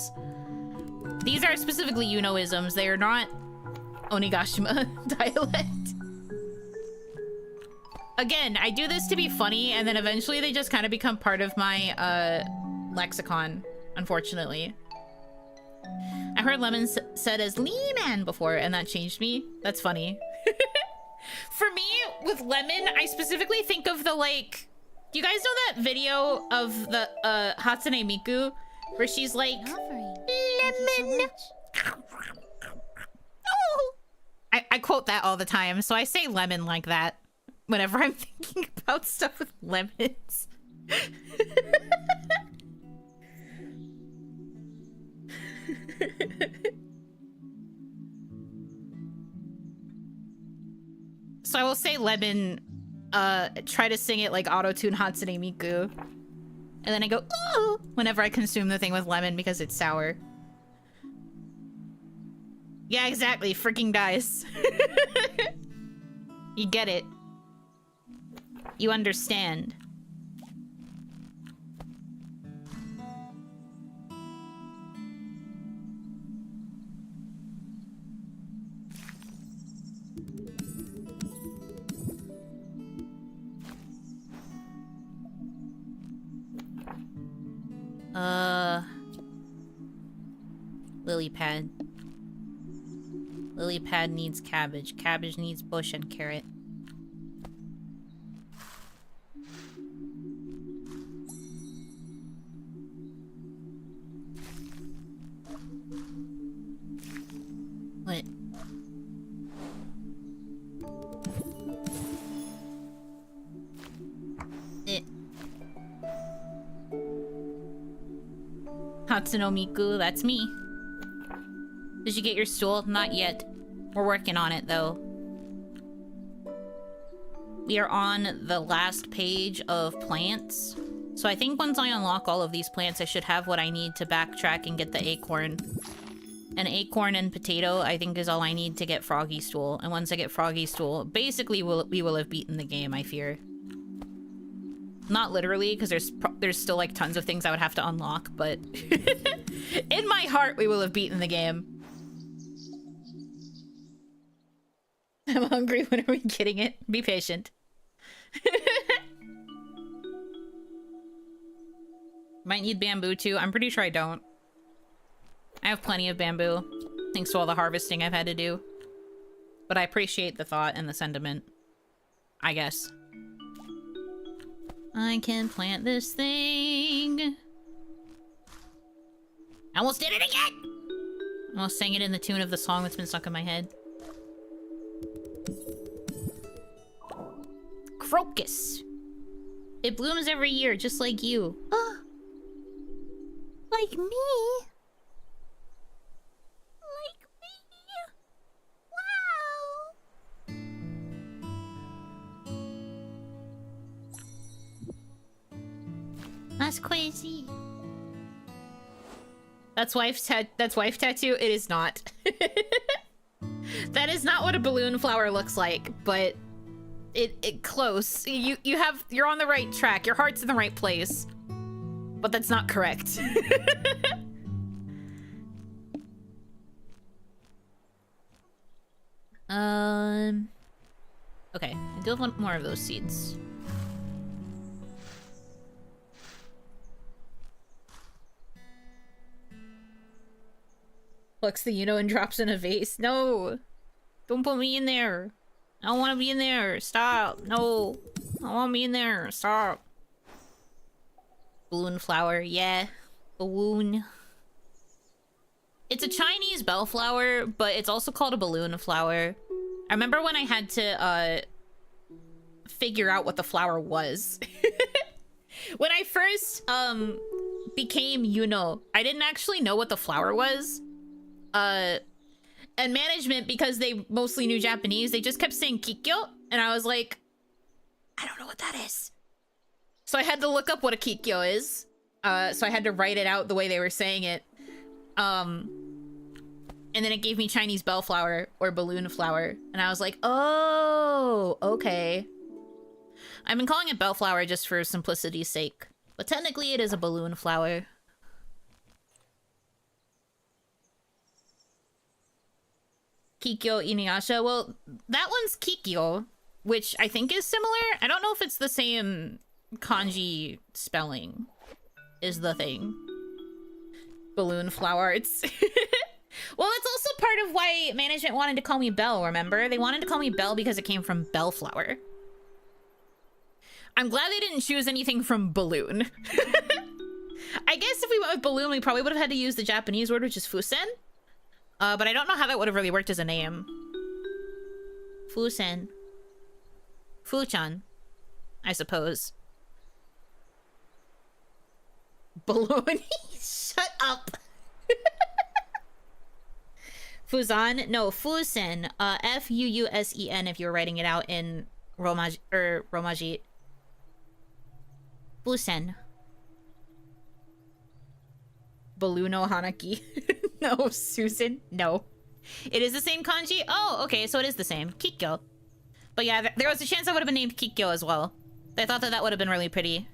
These are specifically Yunoisms. They are not Onigashima dialect. Again, I do this to be funny, and then eventually they just kind of become part of my lexicon, unfortunately. I heard lemon said as Lee-man before, and that changed me. That's funny. For me, with lemon, I specifically think of the, like... Do you guys know that video of the Hatsune Miku? Where she's like... Lemon! Oh! I quote that all the time, so I say lemon like that whenever I'm thinking about stuff with lemons. So I will say lemon, try to sing it like auto-tune Hatsune Miku. And then I go, ooh, whenever I consume the thing with lemon because it's sour. Yeah, exactly. Freaking dice. You get it. You understand. Lily pad. Lily pad needs cabbage. Cabbage needs bush and carrot. What? Hatsuno Miku, that's me. Did you get your stool? Not yet. We're working on it, though. We are on the last page of plants. So I think once I unlock all of these plants, I should have what I need to backtrack and get the acorn. An acorn and potato, I think, is all I need to get Froggy Stool. And once I get Froggy Stool, basically we will have beaten the game, I fear. Not literally, because there's still, like, tons of things I would have to unlock, but... in my heart, we will have beaten the game. I'm hungry. When are we getting it? Be patient. Might need bamboo, too. I'm pretty sure I don't. I have plenty of bamboo, thanks to all the harvesting I've had to do. But I appreciate the thought and the sentiment. I guess. I can plant this thing. I almost did it again! I almost sang it in the tune of the song that's been stuck in my head. Crocus. It blooms every year, just like you. Like me? Like me? Wow! That's crazy. That's wife tattoo? It is not. That is not what a balloon flower looks like, but it close. You're on the right track. Your heart's in the right place. But that's not correct. Okay, I do want more of those seeds. Plucks the Yuno and drops in a vase. No! Don't put me in there. I don't want to be in there. Stop. No. I don't want me in there. Stop. Balloon flower. Yeah. Balloon. It's a Chinese bellflower, but it's also called a balloon flower. I remember when I had to, figure out what the flower was. When I first, became Yuno, I didn't actually know what the flower was. And management, because they mostly knew Japanese, they just kept saying kikyo, and I was like, I don't know what that is. So I had to look up what a kikyo is. So I had to write it out the way they were saying it. And then it gave me Chinese bellflower, or balloon flower, and I was like, oh, okay. I've been calling it bellflower just for simplicity's sake, but technically it is a balloon flower. Kikyo Inuyasha. Well, that one's Kikyo, which I think is similar. I don't know if it's the same kanji spelling is the thing. Balloon flower. It's... Well, that's also part of why management wanted to call me Belle, remember? They wanted to call me Belle because it came from bellflower. I'm glad they didn't choose anything from balloon. I guess if we went with balloon, we probably would have had to use the Japanese word, which is fusen. But I don't know how that would have really worked as a name. Fusen. Fu-chan, I suppose. Balloon? Shut up. Fuzan? No, Fusen. F-U-U-S-E-N if you were writing it out in Romaji. Fusen. Balluno Hanaki. No, Susan. No. It is the same kanji? Oh, okay, so it is the same. Kikyo. But yeah, there was a chance I would have been named Kikyo as well. I thought that that would have been really pretty.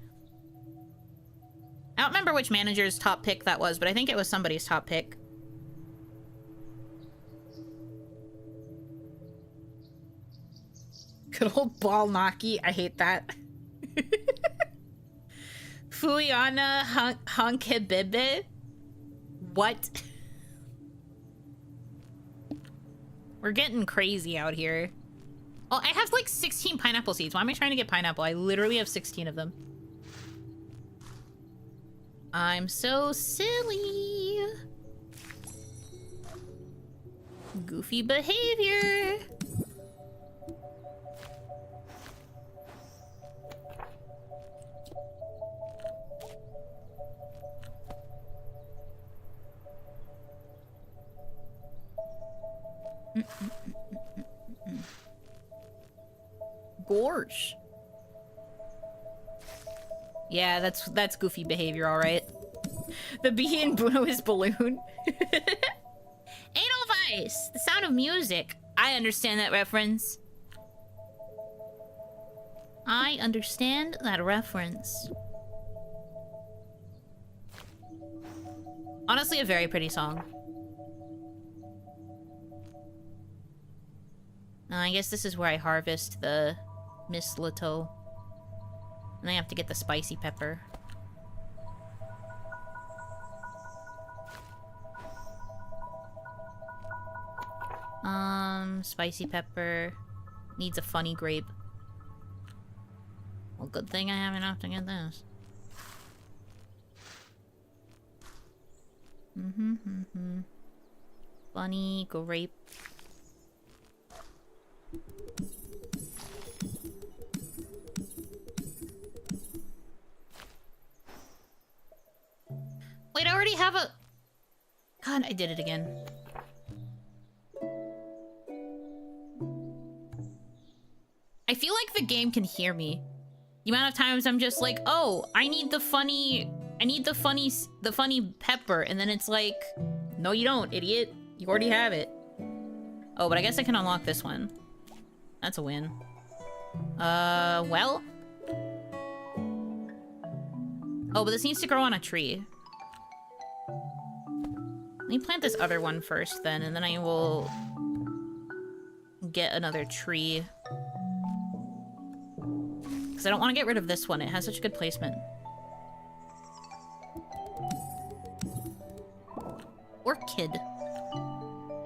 I don't remember which manager's top pick that was, but I think it was somebody's top pick. Good old ball Naki. I hate that. Fuyana Hankebebe? What? We're getting crazy out here. Oh, I have like 16 pineapple seeds. Why am I trying to get pineapple? I literally have 16 of them. I'm so silly. Goofy behavior. Gorge. Yeah, that's goofy behavior, all right. The bee in Bruno's balloon. Edelweiss, the sound of music. I understand that reference. I understand that reference. Honestly, a very pretty song. I guess this is where I harvest the mistletoe. And I have to get the spicy pepper. Spicy pepper needs a funny grape. Well, good thing I have enough to get this. Funny grape. Wait, I already have a... God, I did it again. I feel like the game can hear me. The amount of times I'm just like, oh, I need the funny pepper. And then it's like, no, you don't, idiot. You already have it. Oh, but I guess I can unlock this one. That's a win. Well. Oh, but this needs to grow on a tree. Let me plant this other one first then, and then I will get another tree. Because I don't want to get rid of this one. It has such good placement. Orchid.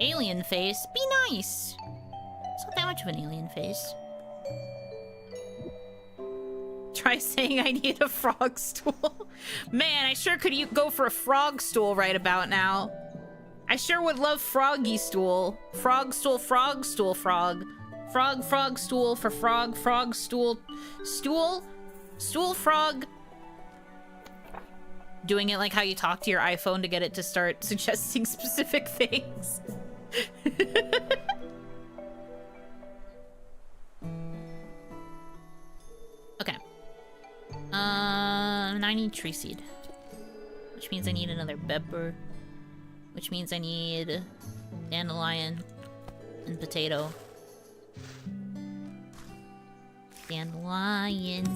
Alien face. Be nice. It's not that much of an alien face. Try saying I need a frog stool. Man, I sure could go for a frog stool right about now. I sure would love froggy stool. Frog stool, frog stool, frog. Frog, frog, stool for frog, frog, stool. Stool? Stool, frog. Doing it like how you talk to your iPhone to get it to start suggesting specific things. Okay. I need tree seed. Which means I need another pepper. Which means I need dandelion and potato. Dandelion.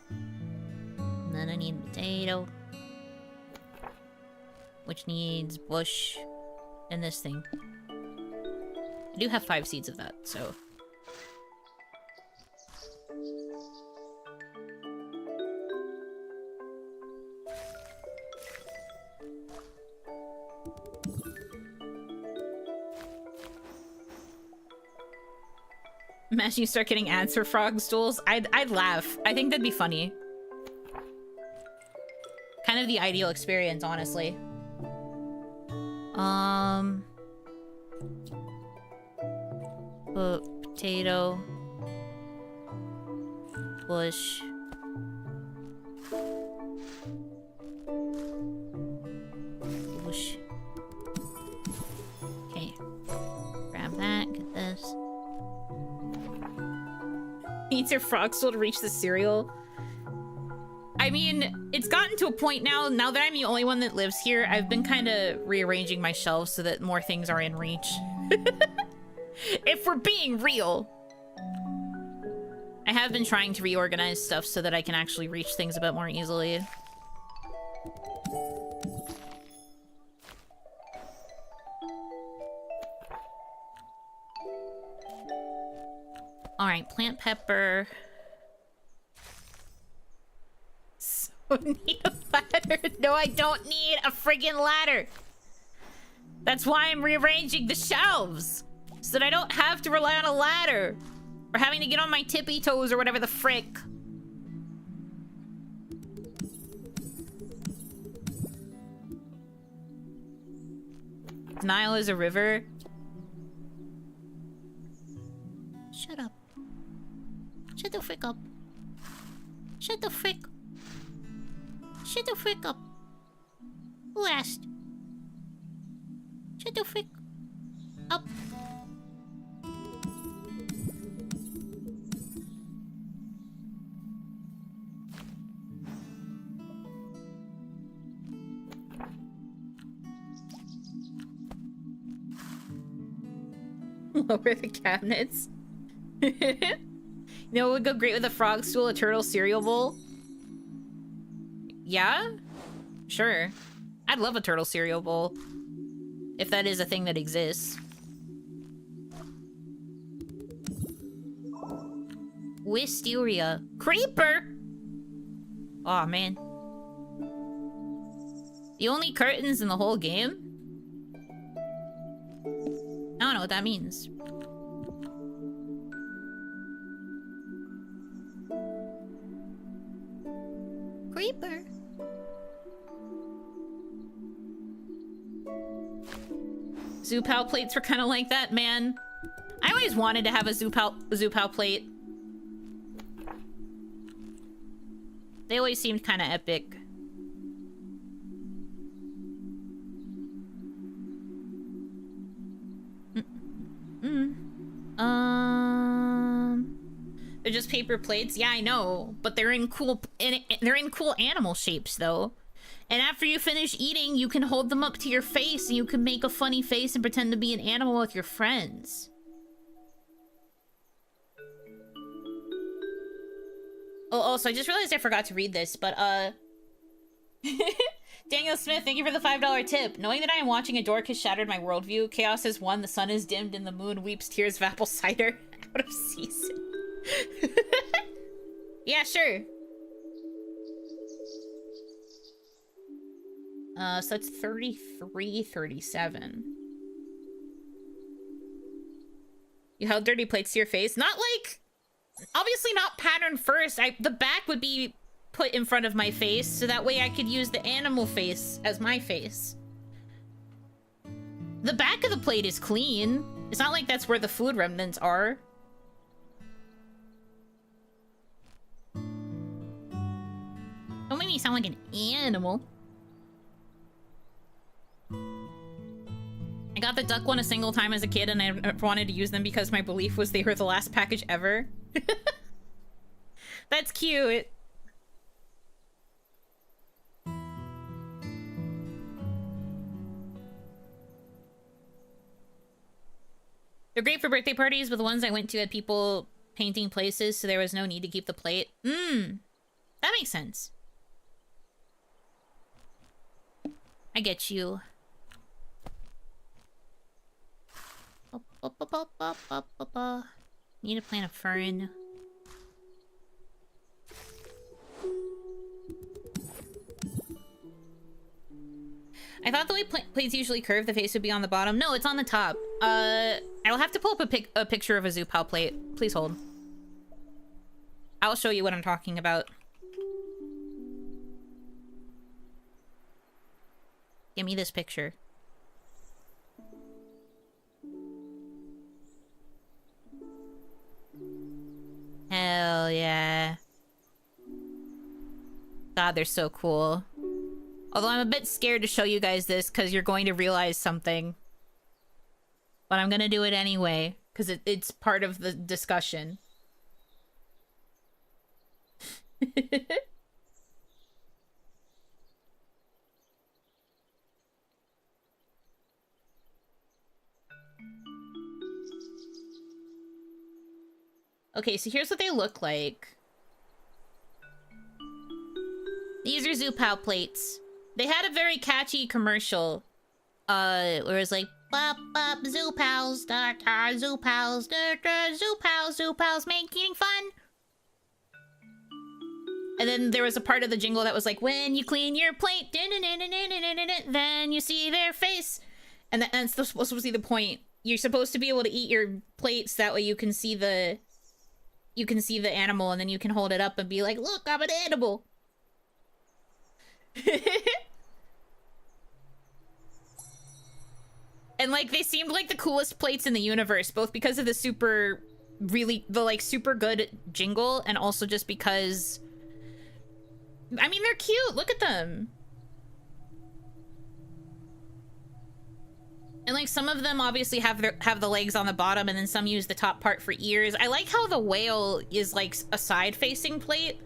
And then I need potato. Which needs bush. And this thing. I do have 5 seeds of that, so... Imagine you start getting ads for frog stools. I'd laugh. I think that'd be funny. Kind of the ideal experience, honestly. Potato. Bush. Bush. Okay. Grab that, get this. Needs your frog stool to reach the cereal. I mean, it's gotten to a point now that I'm the only one that lives here, I've been kind of rearranging my shelves so that more things are in reach. If we're being real. I have been trying to reorganize stuff so that I can actually reach things a bit more easily. Alright, plant pepper. So need a ladder. No, I don't need a friggin' ladder. That's why I'm rearranging the shelves. So that I don't have to rely on a ladder. Or having to get on my tippy toes or whatever the frick. Nile is a river. Shut up. Shut the frick up. Shut the frick. Shut the frick up. Who asked? Shut the frick up. Lower the cabinets. You know what would go great with a frog stool? A turtle cereal bowl? Yeah? Sure. I'd love a turtle cereal bowl. If that is a thing that exists. Wisteria. Creeper! Aw, man. The only curtains in the whole game? I don't know what that means. Creeper. Zoopal plates were kind of like that, man. I always wanted to have a Zoopal plate. They always seemed kind of epic. They're just paper plates. Yeah, I know, but they're in cool animal shapes though. And after you finish eating, you can hold them up to your face and you can make a funny face and pretend to be an animal with your friends. Oh, also, I just realized I forgot to read this, but Daniel Smith, thank you for the $5 tip. Knowing that I am watching a dork has shattered my worldview. Chaos has won, the sun is dimmed, and the moon weeps tears of apple cider out of season. Yeah, sure. So that's 33.37. You held dirty plates to your face? Not like... Obviously not pattern first. The back would be put in front of my face, so that way I could use the animal face as my face. The back of the plate is clean. It's not like that's where the food remnants are. Don't make me sound like an animal. I got the duck one a single time as a kid, and I never wanted to use them because my belief was they were the last package ever. That's cute. They're great for birthday parties, but the ones I went to had people painting places, so there was no need to keep the plate. That makes sense. I get you. Need to plant a fern. I thought the way plates usually curve, the face would be on the bottom. No, it's on the top. I'll have to pull up a picture of a Zoopal plate. Please hold. I'll show you what I'm talking about. Give me this picture. Hell yeah. God, they're so cool. Although I'm a bit scared to show you guys this because you're going to realize something. But I'm gonna do it anyway because it's part of the discussion. Okay, so here's what they look like. These are Zoopow plates. They had a very catchy commercial. Where it was like, bop, bop, Zoopals, da, da, Zoopals, da, da, Zoopals, Zoopals make eating fun. And then there was a part of the jingle that was like, when you clean your plate, then you see their face. And that's supposed to be the point. You're supposed to be able to eat your plates, that way you can see the animal, and then you can hold it up and be like, look, I'm an animal. And like, they seemed like the coolest plates in the universe, both because of the super good jingle, and also just because, I mean, they're cute. Look at them. And like, some of them obviously have the legs on the bottom, and then some use the top part for ears. I like how the whale is like a side-facing plate,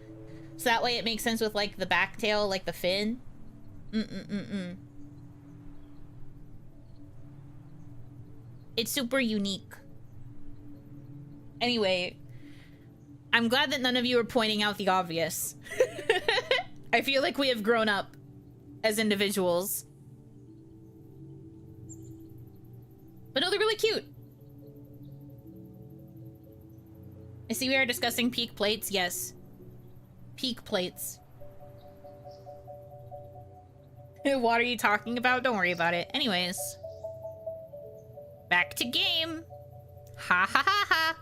so that way it makes sense with like the back tail, like the fin. It's super unique. Anyway, I'm glad that none of you are pointing out the obvious. I feel like we have grown up as individuals. But no, they're really cute. I see we are discussing peak plates. Yes. Peak plates. What are you talking about? Don't worry about it. Anyways. Back to game. Ha ha ha ha.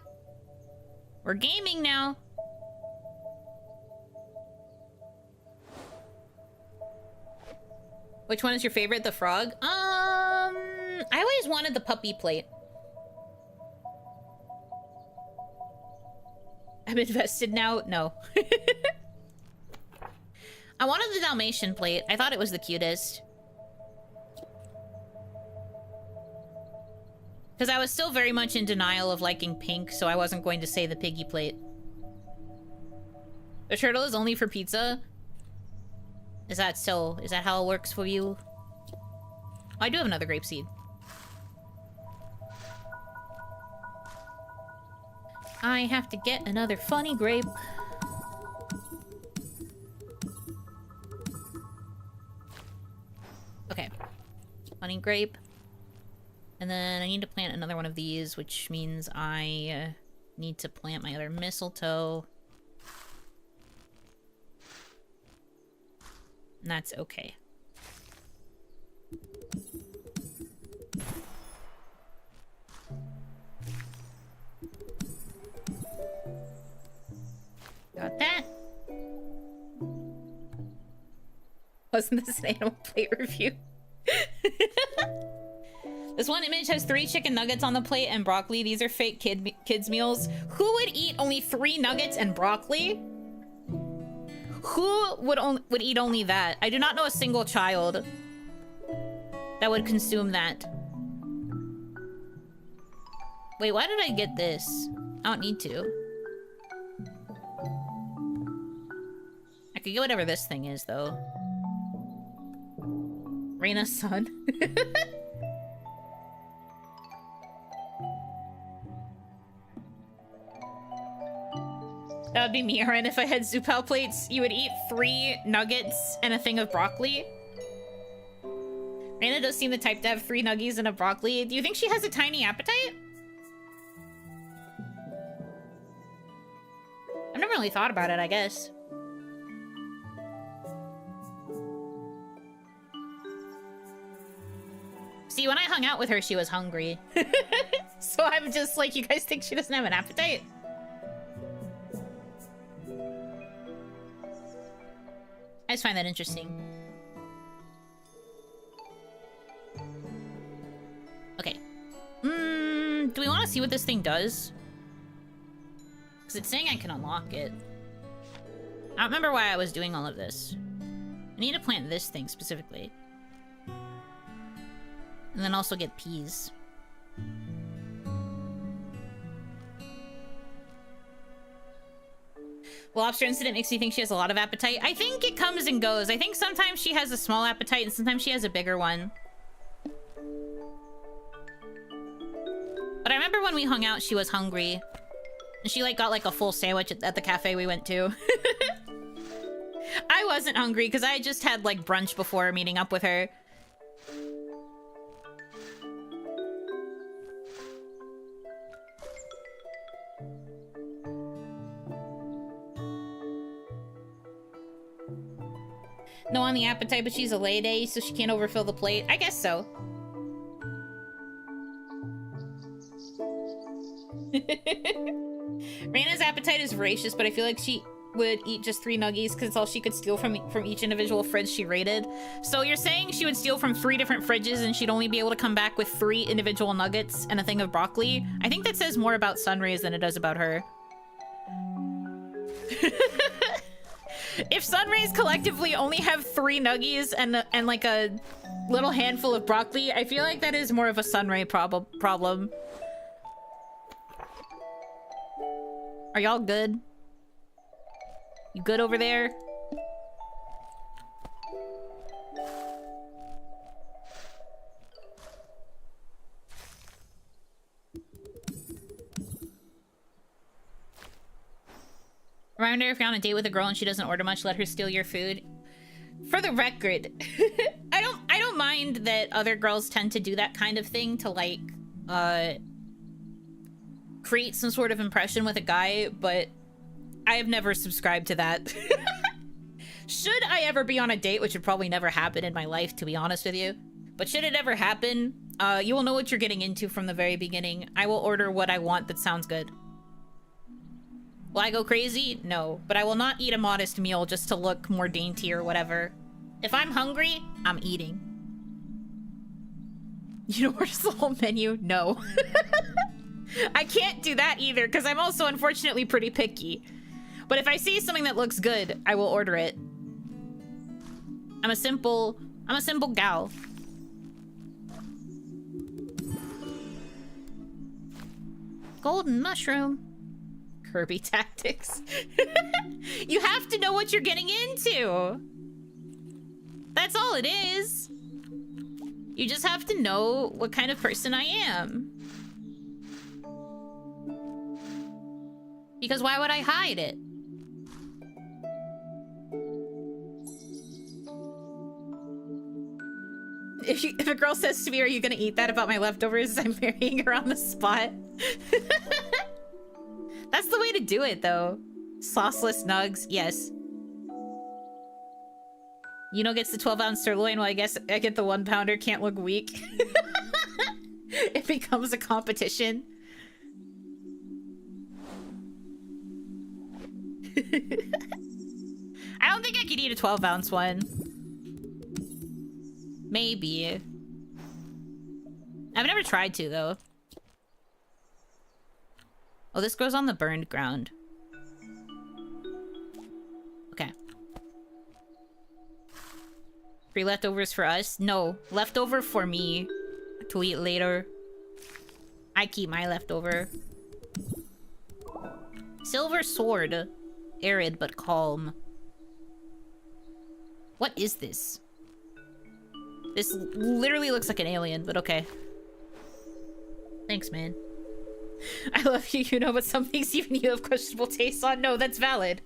We're gaming now. Which one is your favorite? The frog? I always wanted the puppy plate. I'm invested now? No. I wanted the Dalmatian plate. I thought it was the cutest. Because I was still very much in denial of liking pink, so I wasn't going to say the piggy plate. The turtle is only for pizza? Is that so? Is that how it works for you? Oh, I do have another grape seed. I have to get another funny grape. Okay. Funny grape. And then I need to plant another one of these, which means I need to plant my other mistletoe. And that's okay. Got that. Wasn't this an animal plate review? This one image has 3 chicken nuggets on the plate and broccoli. These are fake kids meals. Who would eat only 3 nuggets and broccoli? Who would eat only that? I do not know a single child that would consume that. Wait, why did I get this? I don't need to. I could get whatever this thing is, though. Reina's son. That would be me, Aaron. If I had Zupal plates, you would eat 3 nuggets and a thing of broccoli. Reina does seem the type to have 3 nuggies and a broccoli. Do you think she has a tiny appetite? I've never really thought about it, I guess. See, when I hung out with her, she was hungry. So I'm just like, you guys think she doesn't have an appetite? I just find that interesting. Okay. Do we want to see what this thing does? Because it's saying I can unlock it. I don't remember why I was doing all of this. I need to plant this thing specifically. And then also get peas. Lobster incident makes me think she has a lot of appetite. I think it comes and goes. I think sometimes she has a small appetite and sometimes she has a bigger one. But I remember when we hung out, she was hungry. She, like, got, like, a full sandwich at the cafe we went to. I wasn't hungry, because I had just had, like, brunch before meeting up with her. No on the appetite, but she's a lady, so she can't overfill the plate. I guess so. Raina's appetite is voracious, but I feel like she would eat just 3 nuggies because it's all she could steal from each individual fridge she raided. So you're saying she would steal from 3 different fridges and she'd only be able to come back with 3 individual nuggets and a thing of broccoli? I think that says more about Sunrays than it does about her. If Sunrays collectively only have 3 nuggies and like a little handful of broccoli, I feel like that is more of a Sunray problem. Are y'all good? You good over there? Reminder, if you're on a date with a girl and she doesn't order much, let her steal your food. For the record, I don't mind that other girls tend to do that kind of thing to, like, create some sort of impression with a guy, but I have never subscribed to that. Should I ever be on a date, which would probably never happen in my life, to be honest with you, but should it ever happen, you will know what you're getting into from the very beginning. I will order what I want that sounds good. Will I go crazy? No, but I will not eat a modest meal just to look more dainty or whatever. If I'm hungry, I'm eating. You know, where's the whole menu? No. I can't do that either, because I'm also unfortunately pretty picky. But if I see something that looks good, I will order it. I'm a simple gal. Golden mushroom. Kirby tactics. You have to know what you're getting into. That's all it is. You just have to know what kind of person I am. Because why would I hide it? If a girl says to me, "Are you gonna eat that about my leftovers?" I'm marrying her on the spot. That's the way to do it, though. Sauceless nugs, yes. Yuno gets the 12-ounce sirloin, while I guess I get the 1-pounder. Can't look weak. It becomes a competition. I don't think I could eat a 12-ounce one. Maybe. I've never tried to, though. Oh, this goes on the burned ground. Okay. 3 leftovers for us? No, leftover for me to eat later. I keep my leftover. Silver sword. Arid but calm. What is this? This literally looks like an alien, but okay. Thanks, man. I love you, you know, but some things even you have questionable taste on. No, that's valid.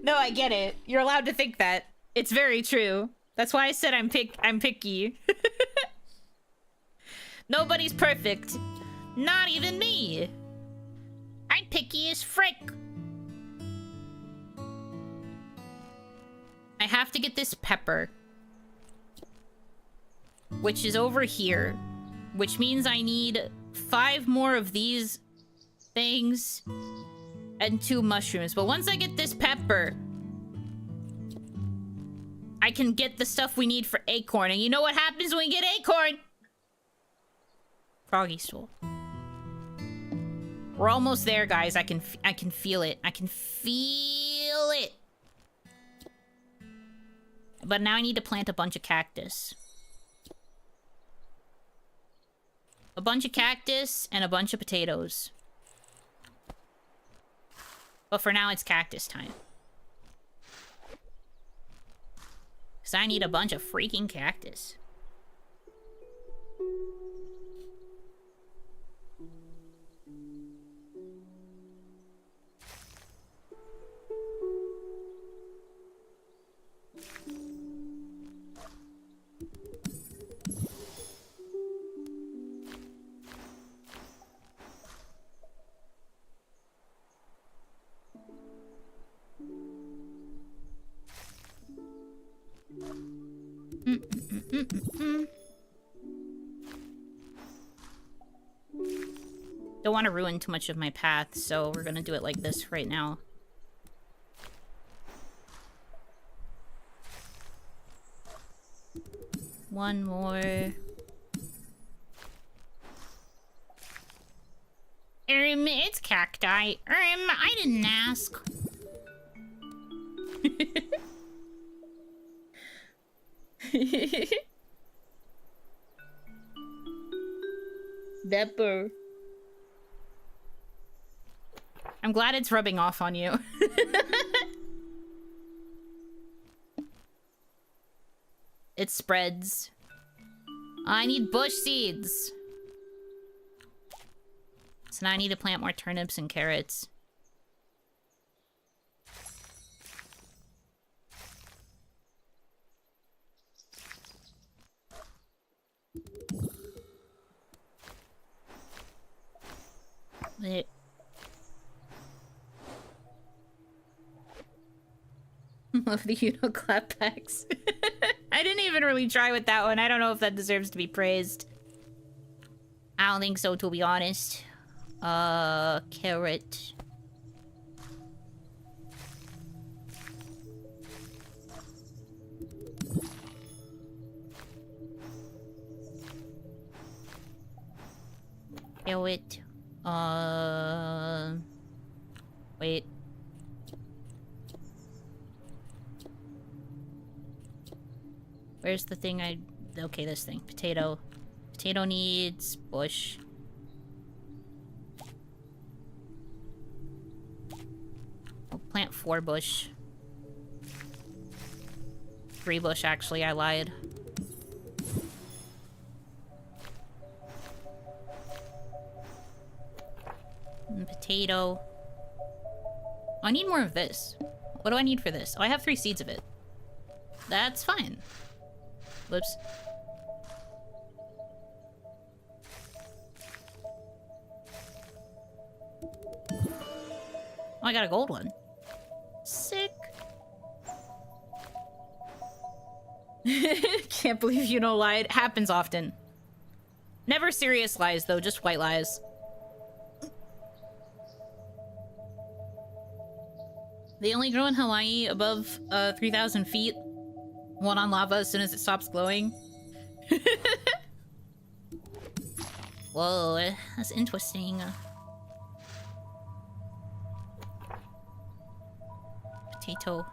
No, I get it. You're allowed to think that. It's very true. That's why I said I'm picky. Nobody's perfect. Not even me. I'm picky as frick. I have to get this pepper, which is over here, which means I need 5 more of these things and 2 mushrooms. But once I get this pepper, I can get the stuff we need for acorn. And you know what happens when we get acorn? Froggy stool. We're almost there, guys. I can feel it. I can feel it. But now I need to plant a bunch of cactus. A bunch of cactus and a bunch of potatoes. But for now, it's cactus time. Because I need a bunch of freaking cactus. Don't want to ruin too much of my path, so we're gonna do it like this right now. One more. It's cacti. I didn't ask. Dapper. I'm glad it's rubbing off on you. It spreads. I need bush seeds. So now I need to plant more turnips and carrots. Wait. Love the Yuno clapbacks. I didn't even really try with that one. I don't know if that deserves to be praised. I don't think so, to be honest. Carrot. Carrot. Wait. Where's the thing okay, this thing. Potato. Potato needs bush. We'll plant 4 bush. 3 bush, actually, I lied. And potato. Oh, I need more of this. What do I need for this? Oh, I have 3 seeds of it. That's fine. Whoops. Oh, I got a gold one. Sick. Can't believe you know lied. Happens often. Never serious lies, though, just white lies. They only grow in Hawaii above 3,000 feet. One on lava as soon as it stops glowing. Whoa, that's interesting. Potato.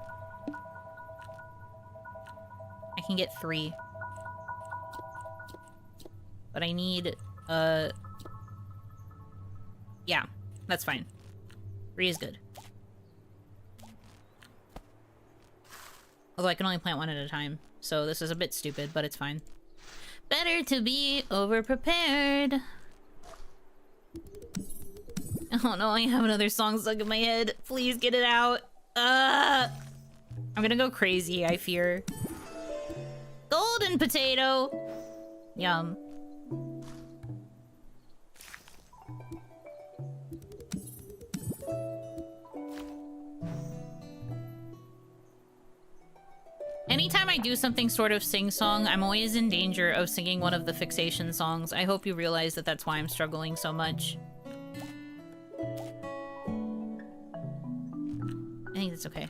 I can get 3. But I need, yeah, that's fine. 3 is good. Although I can only plant 1 at a time, so this is a bit stupid, but it's fine. Better to be over-prepared. Oh no, I have another song stuck in my head. Please get it out. I'm gonna go crazy, I fear. Golden potato! Yum. Anytime I do something sort of sing-song, I'm always in danger of singing one of the fixation songs. I hope you realize that that's why I'm struggling so much. I think that's okay.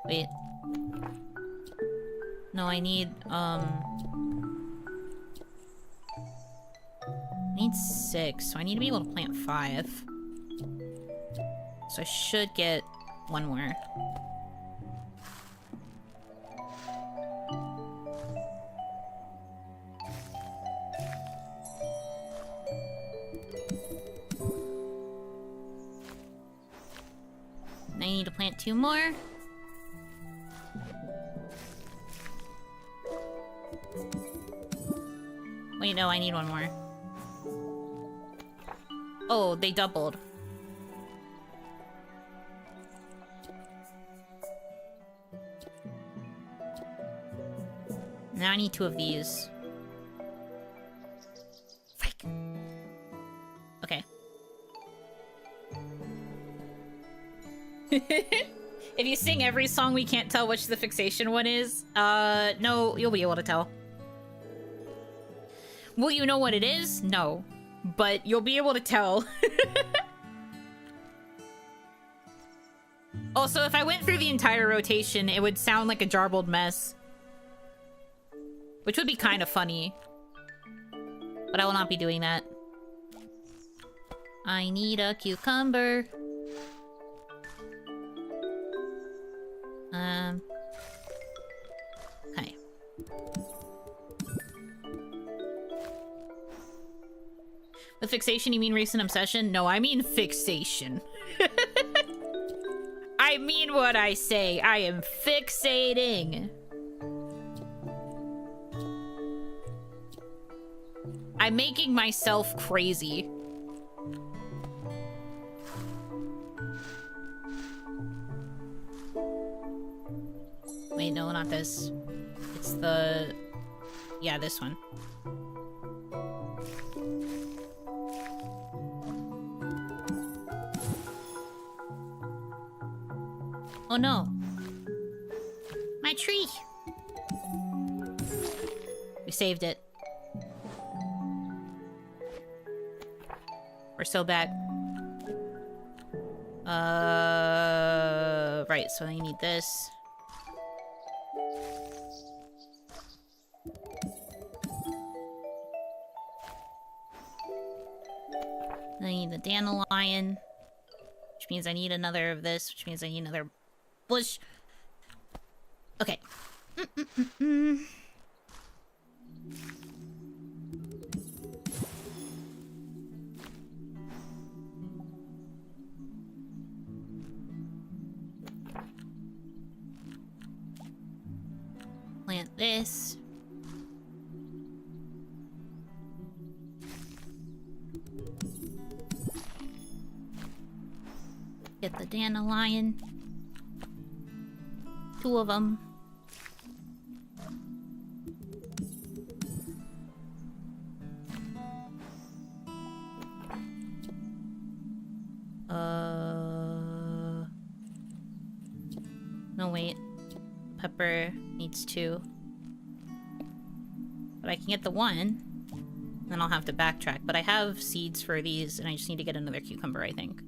Wait. No, I need 6, so I need to be able to plant 5. So I should get 1 more. I need to plant 2 more. Wait, no, I need 1 more. Oh, they doubled. Now I need 2 of these. Frick. Okay. If you sing every song, we can't tell which the fixation one is. No, you'll be able to tell. Will you know what it is? No. But you'll be able to tell. Also, if I went through the entire rotation, it would sound like a jarbled mess. Which would be kind of funny. But I will not be doing that. I need a cucumber. Okay. With fixation, you mean recent obsession? No, I mean fixation. I mean what I say. I am fixating. I'm making myself crazy. Wait, no, not this. It's the... Yeah, this one. Oh no. My tree. We saved it. We're so bad. Right, so I need this. I need the dandelion, which means I need another of this, which means I need another bush. Okay. Plant this. Get the dandelion. 2 of them. No, wait. Pepper needs 2. But I can get the 1. Then I'll have to backtrack. But I have seeds for these, and I just need to get another cucumber, I think.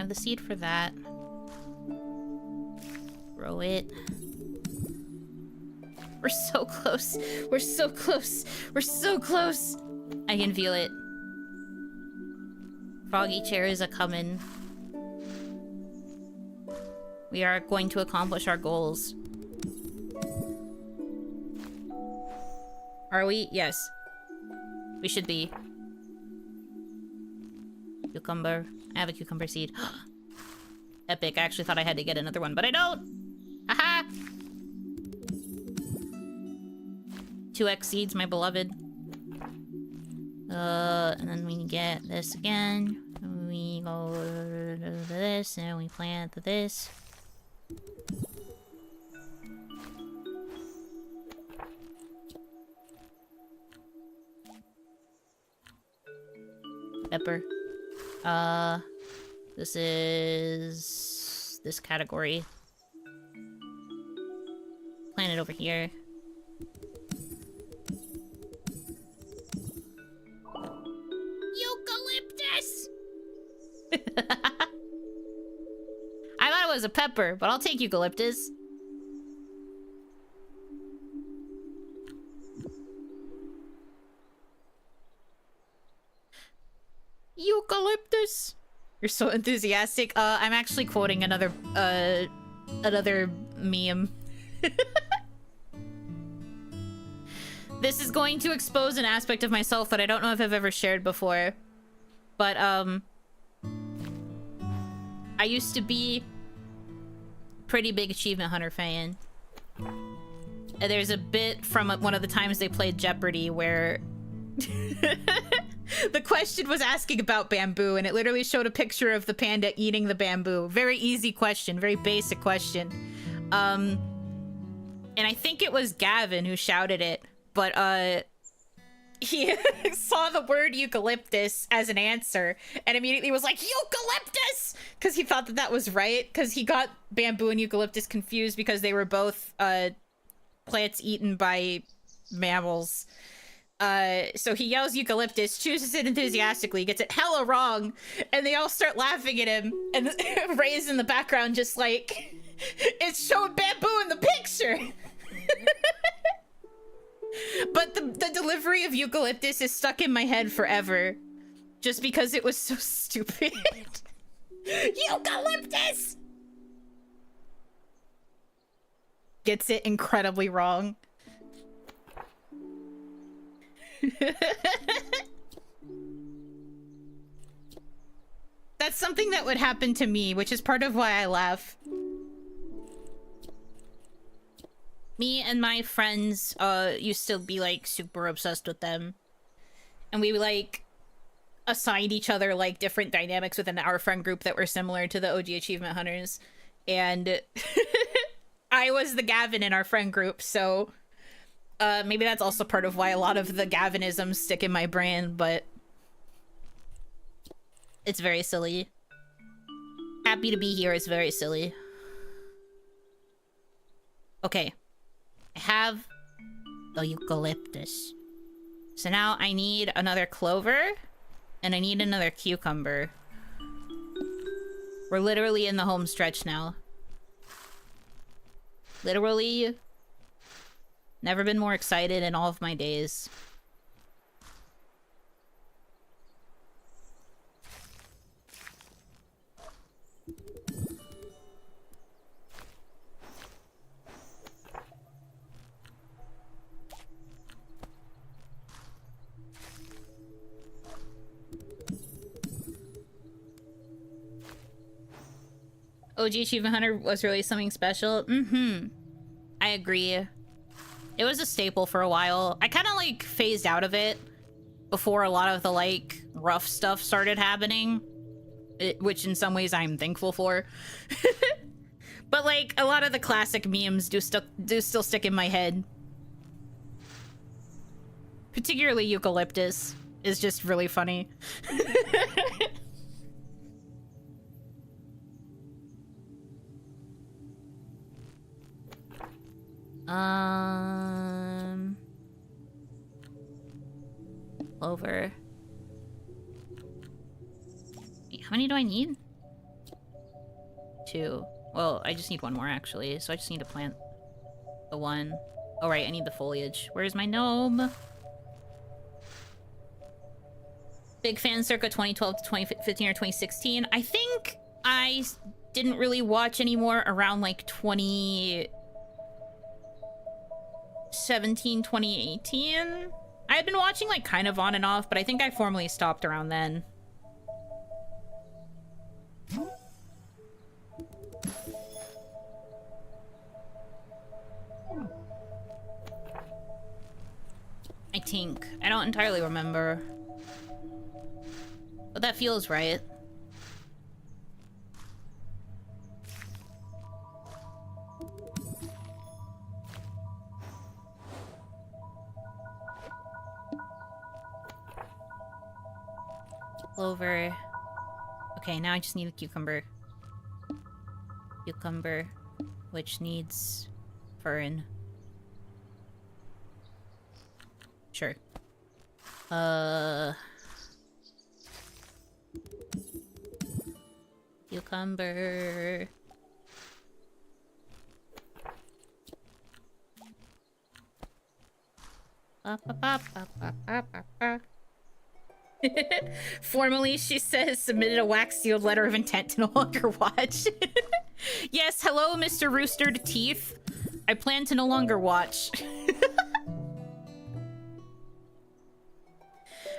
The seed for that. Throw it. We're so close. We're so close. We're so close. I can feel it. Froggy cherries are coming. We are going to accomplish our goals. Are we? Yes. We should be. Cucumber. I have a cucumber seed. Epic. I actually thought I had to get another one, but I don't. Aha! 2x seeds, my beloved. And then we get this again. We go to this, and we plant this. Pepper. This is this category. Plant it over here. Eucalyptus! I thought it was a pepper, but I'll take eucalyptus. Eucalyptus. You're so enthusiastic. I'm actually quoting another meme. This is going to expose an aspect of myself that I don't know if I've ever shared before. But, I used to be a pretty big Achievement Hunter fan. And there's a bit from one of the times they played Jeopardy where The question was asking about bamboo, and it literally showed a picture of the panda eating the bamboo. Very easy question, very basic question. And I think it was Gavin who shouted it, but he saw the word eucalyptus as an answer and immediately was like, eucalyptus! Because he thought that that was right, because he got bamboo and eucalyptus confused because they were both plants eaten by mammals. So he yells eucalyptus, chooses it enthusiastically, gets it hella wrong, and they all start laughing at him, and Ray's in the background just like, it's showing bamboo in the picture! But the delivery of eucalyptus is stuck in my head forever. Just because it was so stupid. Eucalyptus! Gets it incredibly wrong. That's something that would happen to me, which is part of why I laugh. Me and my friends used to be like super obsessed with them, and we like assigned each other like different dynamics within our friend group that were similar to the OG achievement hunters, and I was the Gavin in our friend group, so maybe that's also part of why a lot of the Gavinisms stick in my brain, but it's very silly. Happy to be here is very silly. Okay. I have the eucalyptus. So now I need another clover, and I need another cucumber. We're literally in the home stretch now. Literally, never been more excited in all of my days. OG Achievement Hunter was really something special. I agree. It was a staple for a while. I kind of like phased out of it before a lot of the like rough stuff started happening, which in some ways I'm thankful for. But like a lot of the classic memes do still stick in my head. Particularly eucalyptus is just really funny. Clover. How many do I need? 2. Well, I just need 1 more actually, so I just need to plant the 1. Oh right, I need the foliage. Where's my gnome? Big fan circa 2012 to 2015 or 2016. I think I didn't really watch anymore around like 2017, 2018. I had been watching like kind of on and off, but I think I formally stopped around then. I think. I don't entirely remember. But that feels right. Clover. Okay, now I just need a cucumber. Cucumber, which needs fern. Sure. Cucumber. Formally, she says, submitted a wax-sealed letter of intent to no longer watch. Yes, hello, Mr. Roostered Teeth. I plan to no longer watch.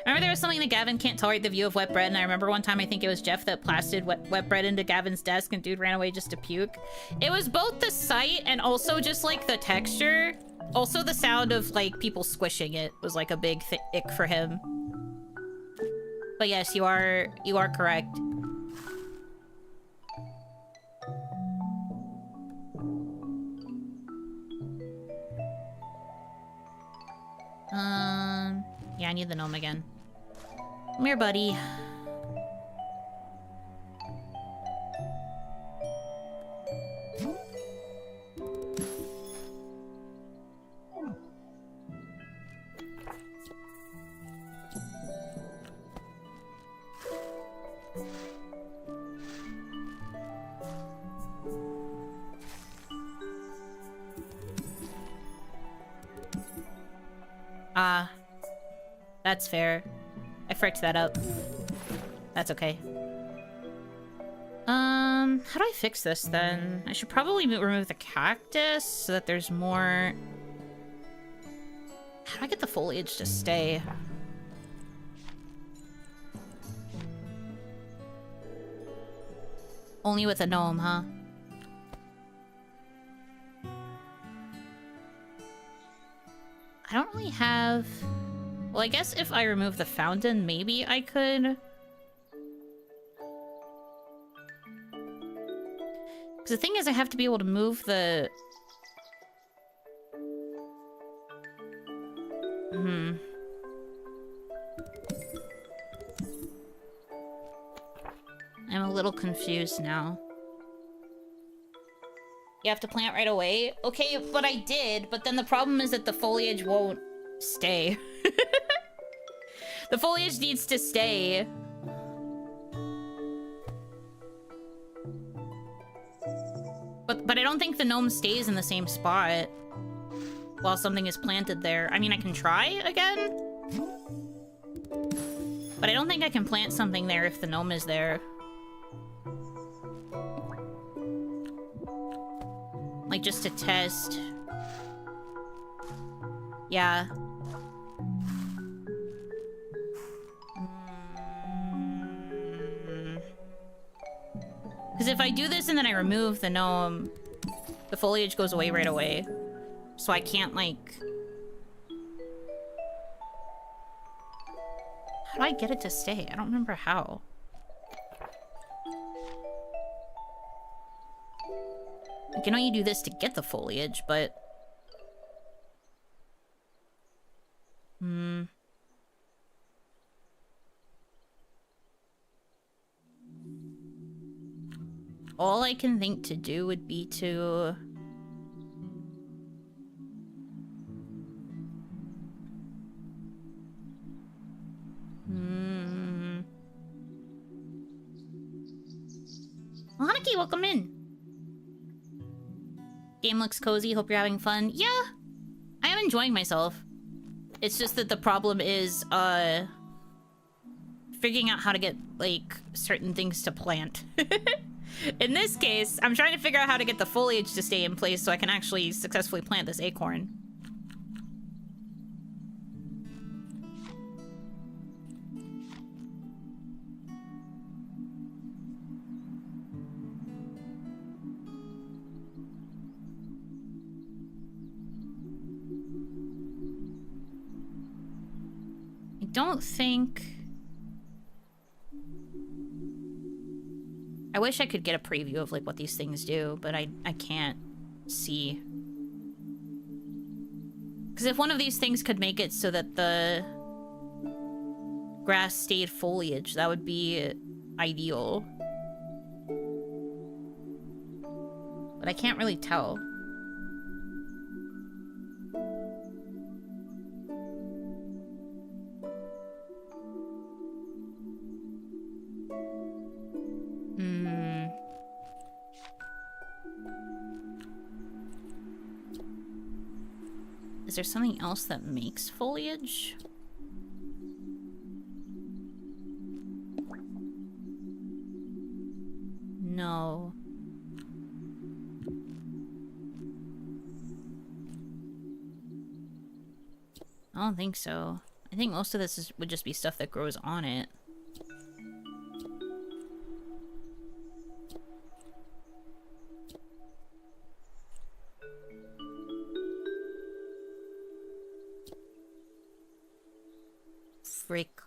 I remember there was something that Gavin can't tolerate the view of wet bread, and I remember one time I think it was Jeff that plastered wet bread into Gavin's desk and dude ran away just to puke. It was both the sight and also just like the texture. Also the sound of like people squishing it was like a big ick for him. But yes, you are correct. Yeah, I need the gnome again. Come here, buddy. That's fair. I fricked that up. That's okay. How do I fix this then? I should probably remove the cactus so that there's more... How do I get the foliage to stay? Only with a gnome, huh? I don't really have... Well, I guess if I remove the fountain, maybe I could... Because the thing is, I have to be able to move the... I'm a little confused now. You have to plant right away? Okay, but I did, but then the problem is that the foliage won't stay. The foliage needs to stay. But I don't think the gnome stays in the same spot while something is planted there. I mean, I can try again, but I don't think I can plant something there if the gnome is there. Like, just to test. Yeah. Because if I do this and then I remove the gnome, the foliage goes away right away. So I can't, like... How do I get it to stay? I don't remember how. Like, I know you do this to get the foliage, but... All I can think to do would be to... Well, Hanaki, welcome in. Game looks cozy, hope you're having fun. Yeah, I am enjoying myself. It's just that the problem is, figuring out how to get, like, certain things to plant. In this case, I'm trying to figure out how to get the foliage to stay in place so I can actually successfully plant this acorn. I don't think... I wish I could get a preview of, like, what these things do, but I can't see. Because if one of these things could make it so that the grass stayed foliage, that would be ideal. But I can't really tell. Is there something else that makes foliage? No. I don't think so. I think most of this would just be stuff that grows on it. Frick.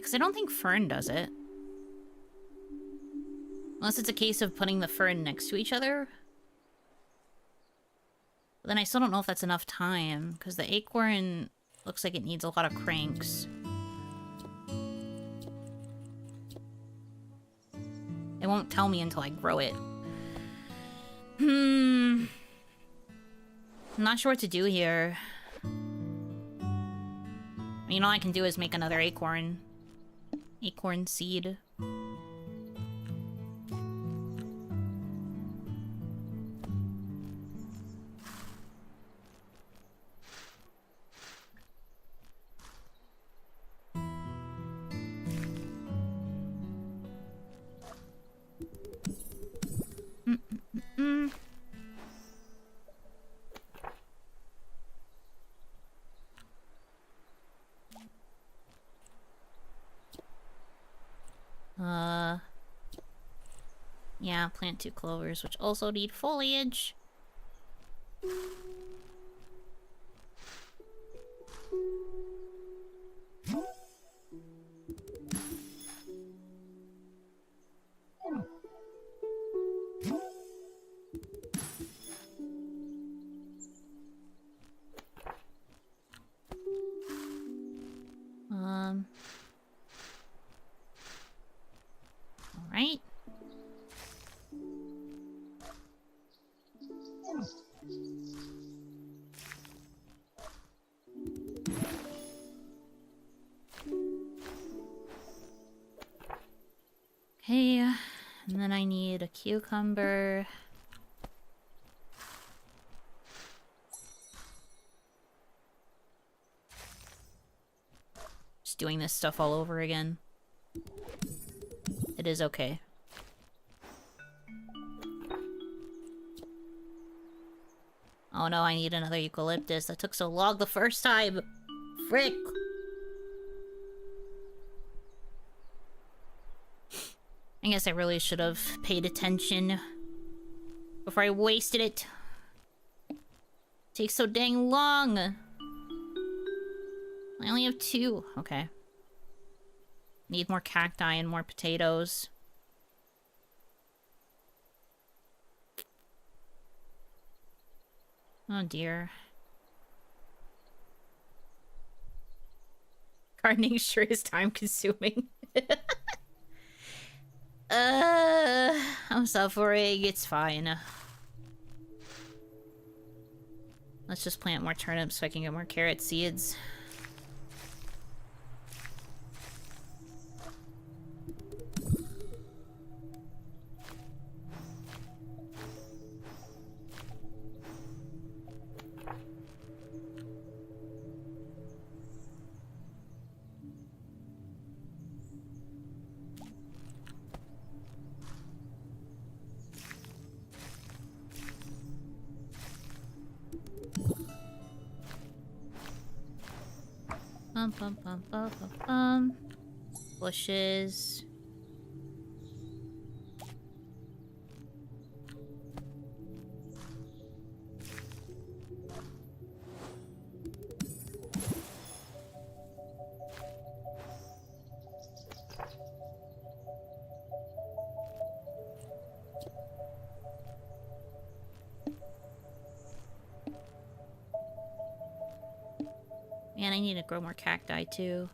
because I don't think fern does it. Unless it's a case of putting the fern next to each other. But then I still don't know if that's enough time, because the acorn looks like it needs a lot of cranks. It won't tell me until I grow it. I'm not sure what to do here. I mean, all I can do is make another acorn. Acorn seed. Yeah, plant 2 clovers, which also need foliage. All right. Okay, and then I need a cucumber. Just doing this stuff all over again. It is okay. Oh no, I need another eucalyptus. That took so long the first time. Frick. I guess I really should have paid attention before I wasted it. It takes so dang long. I only have 2. Okay. Need more cacti and more potatoes. Oh dear. Gardening sure is time consuming. I'm suffering. It's fine. Let's just plant more turnips so I can get more carrot seeds. Bushes. Man, I need to grow more cacti too.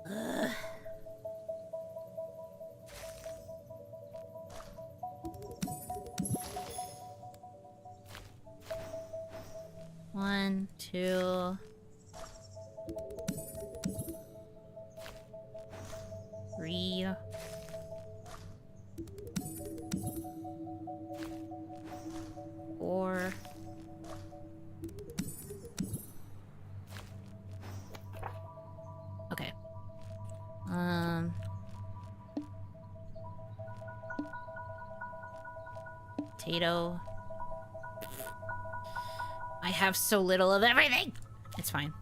Ugh. One, 2. 3. 4. Okay. Potato. I have so little of everything! It's fine.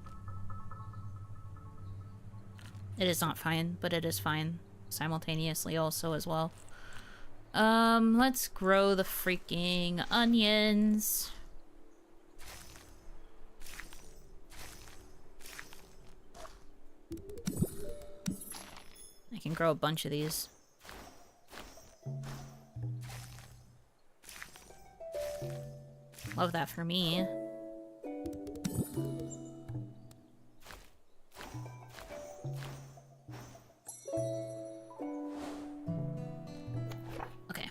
It is not fine, but it is fine. Simultaneously also as well. Let's grow the freaking onions. can grow a bunch of these. Love that for me. Okay.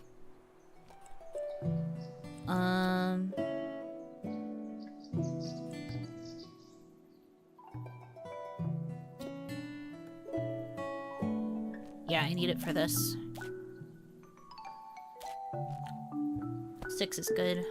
Yeah, I need it for this. 6 is good.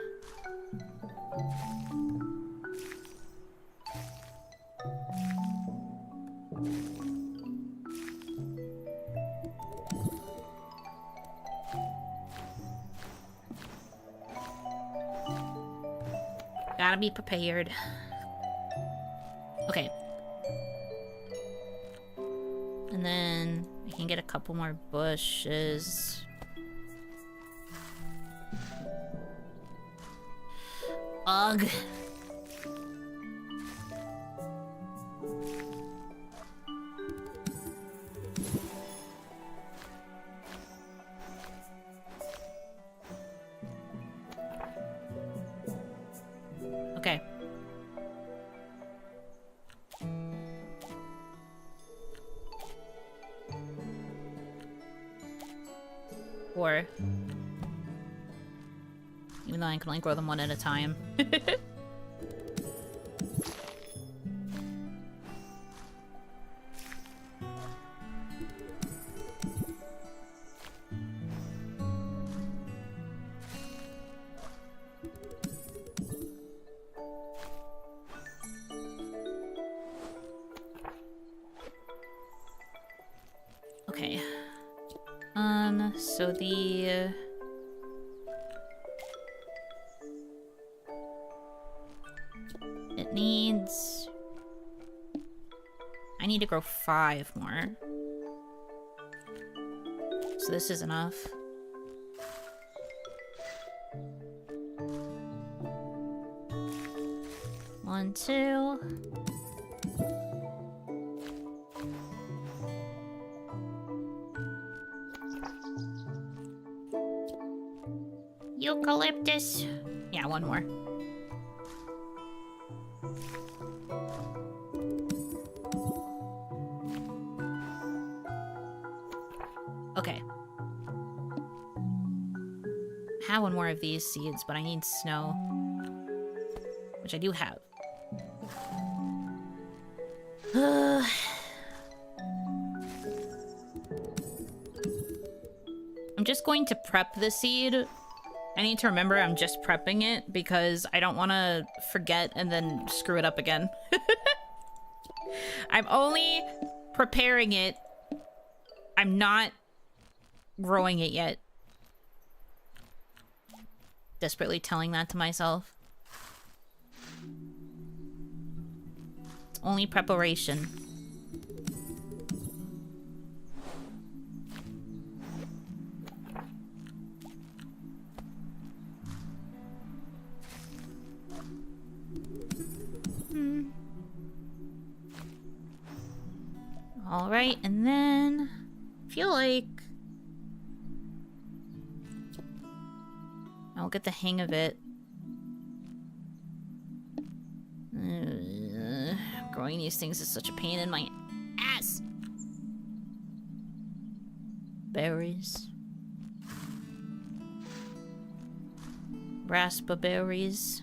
Gotta be prepared. Okay. And then I can get a couple more bushes. Ugh. Okay. Or even though I can only grow them one at a time. Okay. So the it needs I need to grow 5 more. So this is enough. One, two. Eucalyptus. Yeah, one more. Okay. I have one more of these seeds, but I need snow. Which I do have. I'm just going to prep the seed. I need to remember I'm just prepping it because I don't want to forget and then screw it up again. I'm only preparing it. I'm not growing it yet. Desperately telling that to myself. It's only preparation. Alright, and then I feel like I'll get the hang of it. Growing these things is such a pain in my ass. Berries. Raspberries.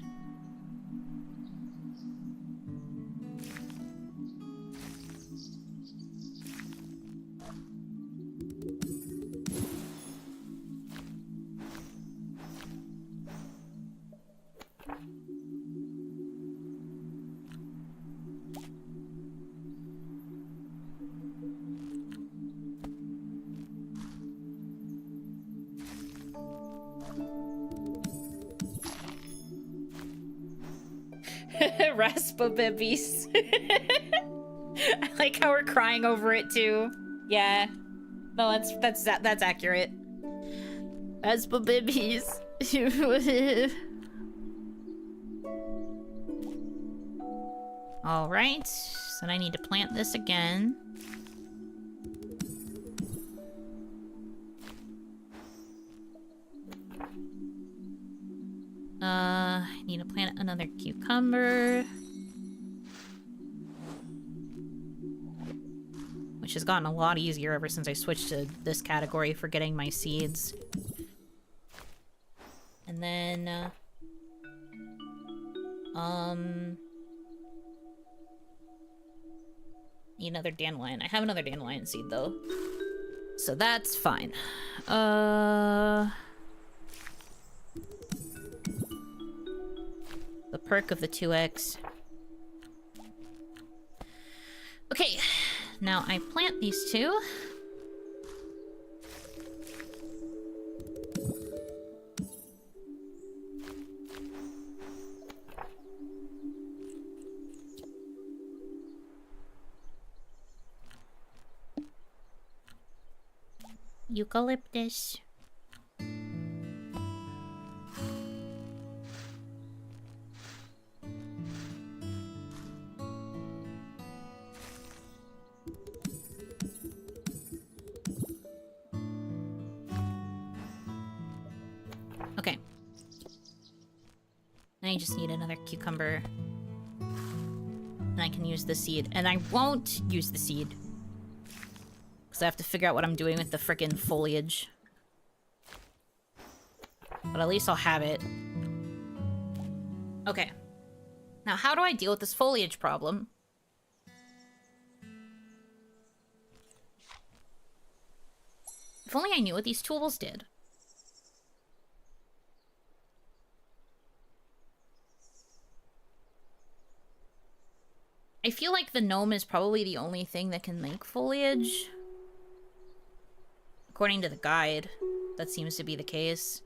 Raspberries. I like how we're crying over it too. Yeah. No, that's accurate. Raspberries. All right. So I need to plant this again. I need to plant another cucumber. Which has gotten a lot easier ever since I switched to this category for getting my seeds. And then, need another dandelion. I have another dandelion seed, though. So that's fine. The perk of the 2x. Okay, now I plant these two. Eucalyptus. Okay. Now I just need another cucumber. And I can use the seed. And I won't use the seed. Because I have to figure out what I'm doing with the frickin' foliage. But at least I'll have it. Okay. Now how do I deal with this foliage problem? If only I knew what these tools did. I feel like the gnome is probably the only thing that can make foliage. According to the guide, that seems to be the case.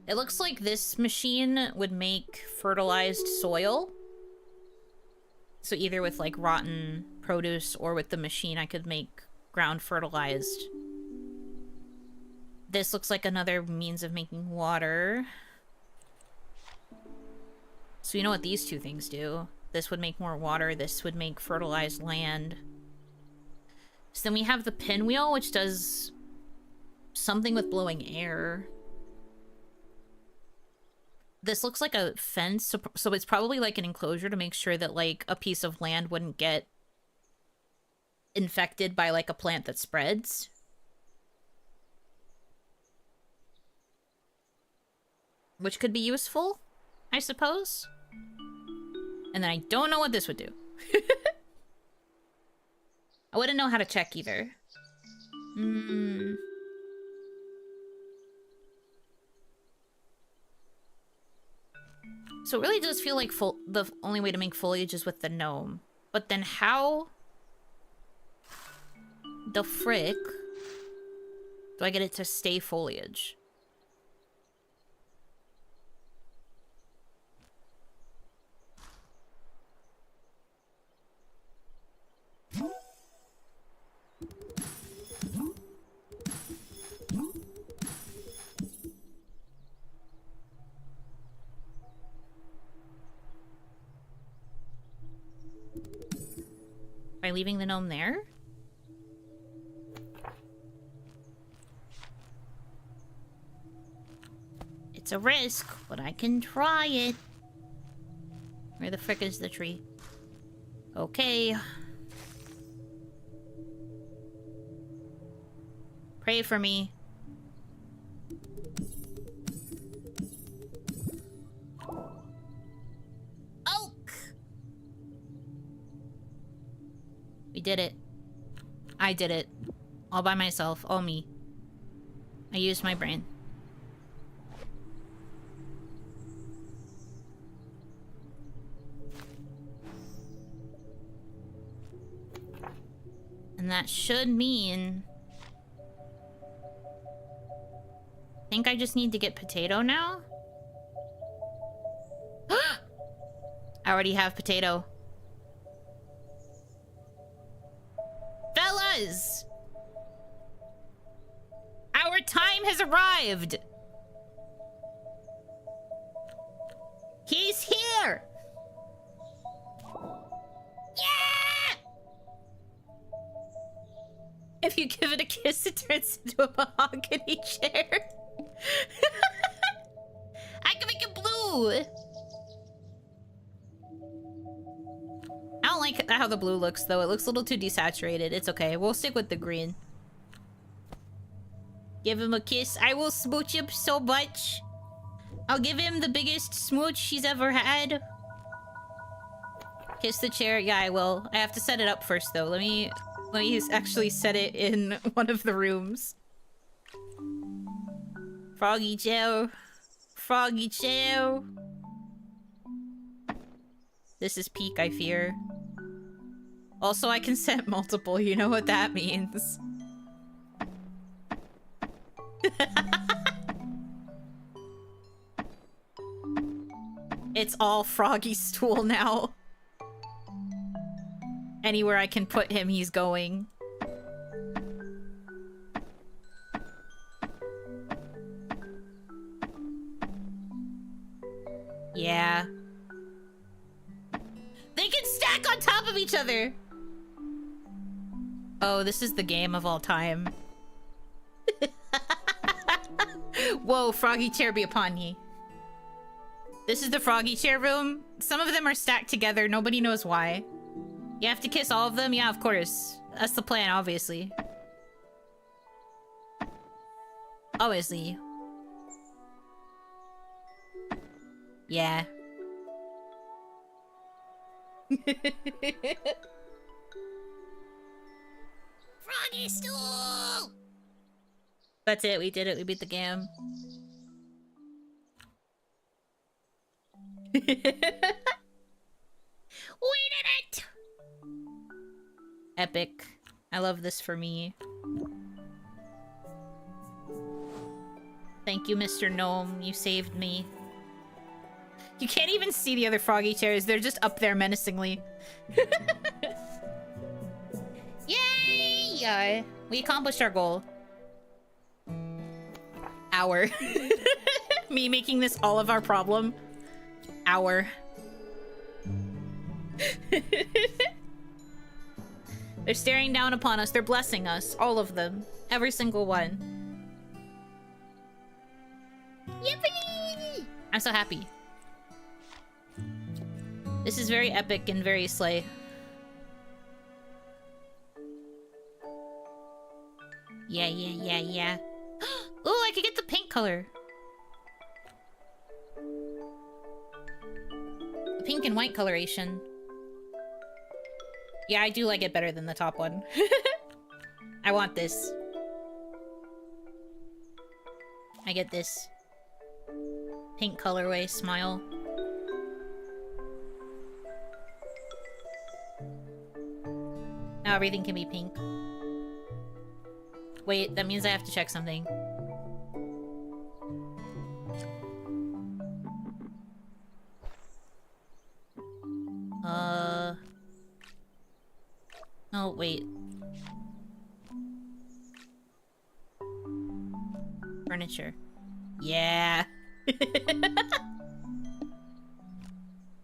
It looks like this machine would make fertilized soil. So either with like rotten produce or with the machine I could make ground fertilized. This looks like another means of making water. So you know what these two things do. This would make more water, this would make fertilized land. So then we have the pinwheel, which does something with blowing air. This looks like a fence, so it's probably like an enclosure to make sure that like a piece of land wouldn't get infected by like a plant that spreads. Which could be useful, I suppose. And then I don't know what this would do. I wouldn't know how to check either. So it really does feel like the only way to make foliage is with the gnome. But then how the frick do I get it to stay foliage? By leaving the gnome there? It's a risk, but I can try it. Where the frick is the tree? Okay. Pray for me. Oak! We did it. I did it. All by myself. All me. I used my brain. And that should mean... I think I just need to get potato now? I already have potato. Fellas! Our time has arrived! He's here! Yeah! If you give it a kiss, it turns into a mahogany chair. blue! I don't like how the blue looks, though. It looks a little too desaturated. It's okay. We'll stick with the green. Give him a kiss. I will smooch him so much. I'll give him the biggest smooch he's ever had. Kiss the chair. Yeah, I will. I have to set it up first, though. Let me actually set it in one of the rooms. Froggy chair. Froggy chair. This is peak, I fear. Also, I can set multiple. You know what that means. It's all Froggy stool now. Anywhere I can put him, he's going. Yeah. They can stack on top of each other! Oh, this is the game of all time. Whoa, Froggy chair be upon ye. This is the Froggy chair room. Some of them are stacked together. Nobody knows why. You have to kiss all of them? Yeah, of course. That's the plan, obviously. Obviously. Yeah. Froggy stool! That's it. We did it. We beat the game. We did it! Epic. I love this for me. Thank you, Mr. Gnome. You saved me. You can't even see the other Froggy chairs. They're just up there menacingly. Yay! We accomplished our goal. Hour. Me making this all of our problem. Hour. They're staring down upon us. They're blessing us. All of them. Every single one. Yippee! I'm so happy. This is very epic and very slay. Yeah. Ooh, I could get the pink color. The pink and white coloration. Yeah, I do like it better than the top one. I want this. I get this. Pink colorway smile. Now everything can be pink. Wait, that means I have to check something. Oh, wait. Furniture. Yeah.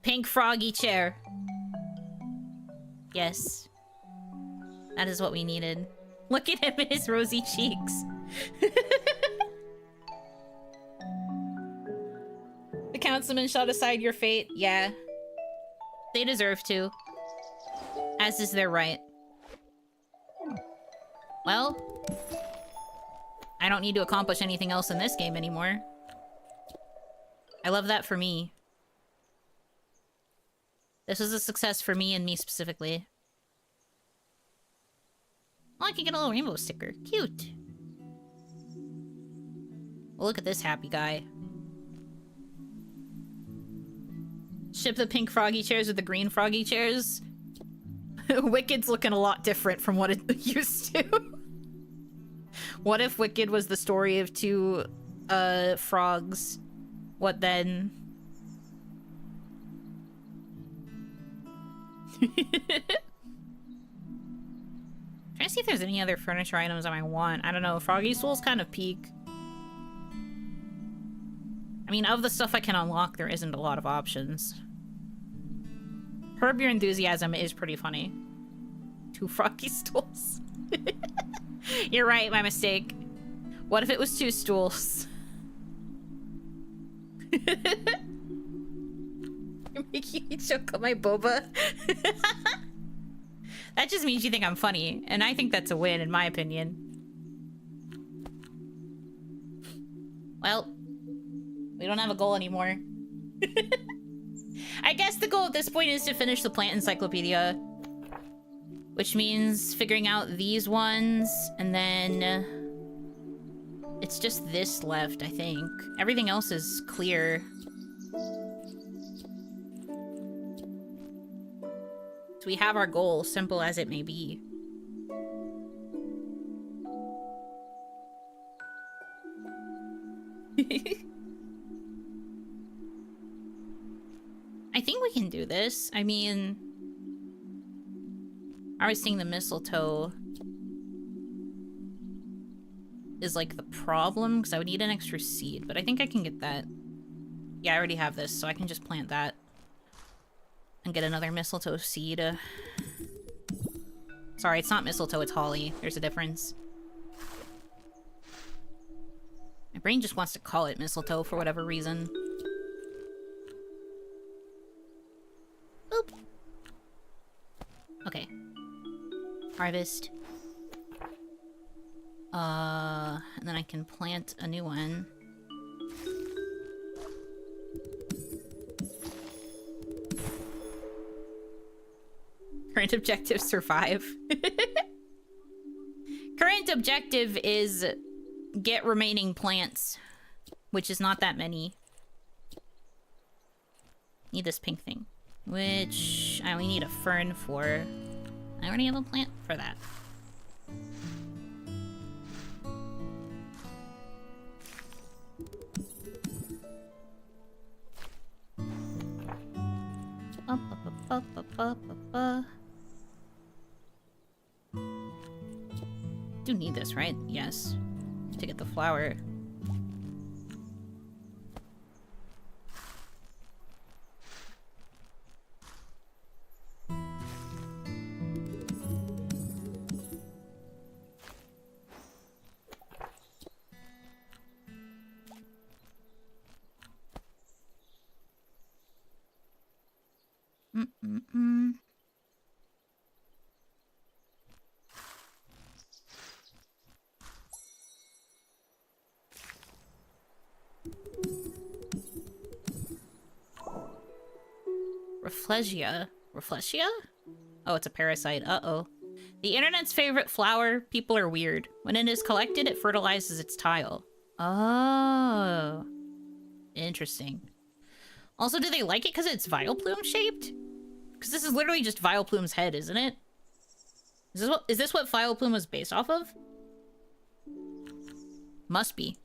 Pink Froggy chair. Yes. That is what we needed. Look at him and his rosy cheeks. The councilman shot aside your fate. Yeah. They deserve to. As is their right. Well, I don't need to accomplish anything else in this game anymore. I love that for me. This was a success for me and me specifically. Oh, I can get a little rainbow sticker. Cute. Well, look at this happy guy. Ship the pink Froggy chairs with the green Froggy chairs. Wicked's looking a lot different from what it used to. What if Wicked was the story of two frogs? What then? Trying to see if there's any other furniture items I might want. I don't know. Froggy Stool's kind of peak. I mean, of the stuff I can unlock, there isn't a lot of options. Herb Your Enthusiasm is pretty funny. 2 Froggy Stools. You're right, my mistake. What if it was 2 stools? You're making me choke on my boba. That just means you think I'm funny, and I think that's a win, in my opinion. Well, we don't have a goal anymore. I guess the goal at this point is to finish the plant encyclopedia. Which means figuring out these ones, and then... it's just this left, I think. Everything else is clear. So we have our goal, simple as it may be. I think we can do this. I mean... I was seeing the mistletoe is like the problem, because I would need an extra seed, but I think I can get that. Yeah, I already have this, so I can just plant that. And get another mistletoe seed. Sorry, it's not mistletoe, it's holly. There's a difference. My brain just wants to call it mistletoe for whatever reason. Boop. Okay. Harvest. And then I can plant a new one. Current objective, survive. Current objective is get remaining plants, which is not that many. Need this pink thing, which I only need a fern for. I already have a plant for that. Do need this, right? Yes. To get the flower. Rafflesia? Rafflesia? Oh, it's a parasite. Uh-oh. The internet's favorite flower. People are weird. When it is collected, it fertilizes its tile. Oh. Interesting. Also, do they like it because it's Vileplume shaped? Because this is literally just Vileplume's head, isn't it? Is this what Vileplume was based off of? Must be.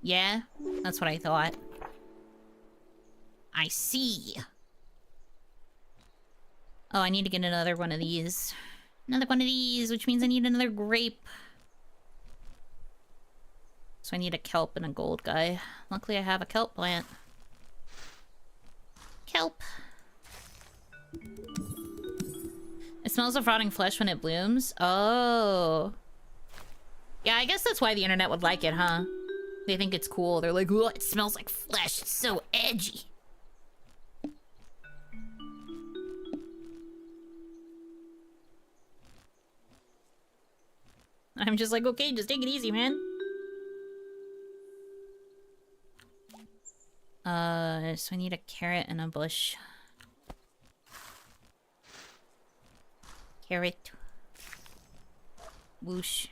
Yeah, that's what I thought. I see. Oh, I need to get another one of these. Another one of these, which means I need another grape. So I need a kelp and a gold guy. Luckily I have a kelp plant. Kelp. It smells of rotting flesh when it blooms. Oh. Yeah, I guess that's why the internet would like it, huh? They think it's cool. They're like, oh, it smells like flesh. It's so edgy. I'm just like, okay, just take it easy, man. So I need a carrot and a bush. Carrot. Whoosh.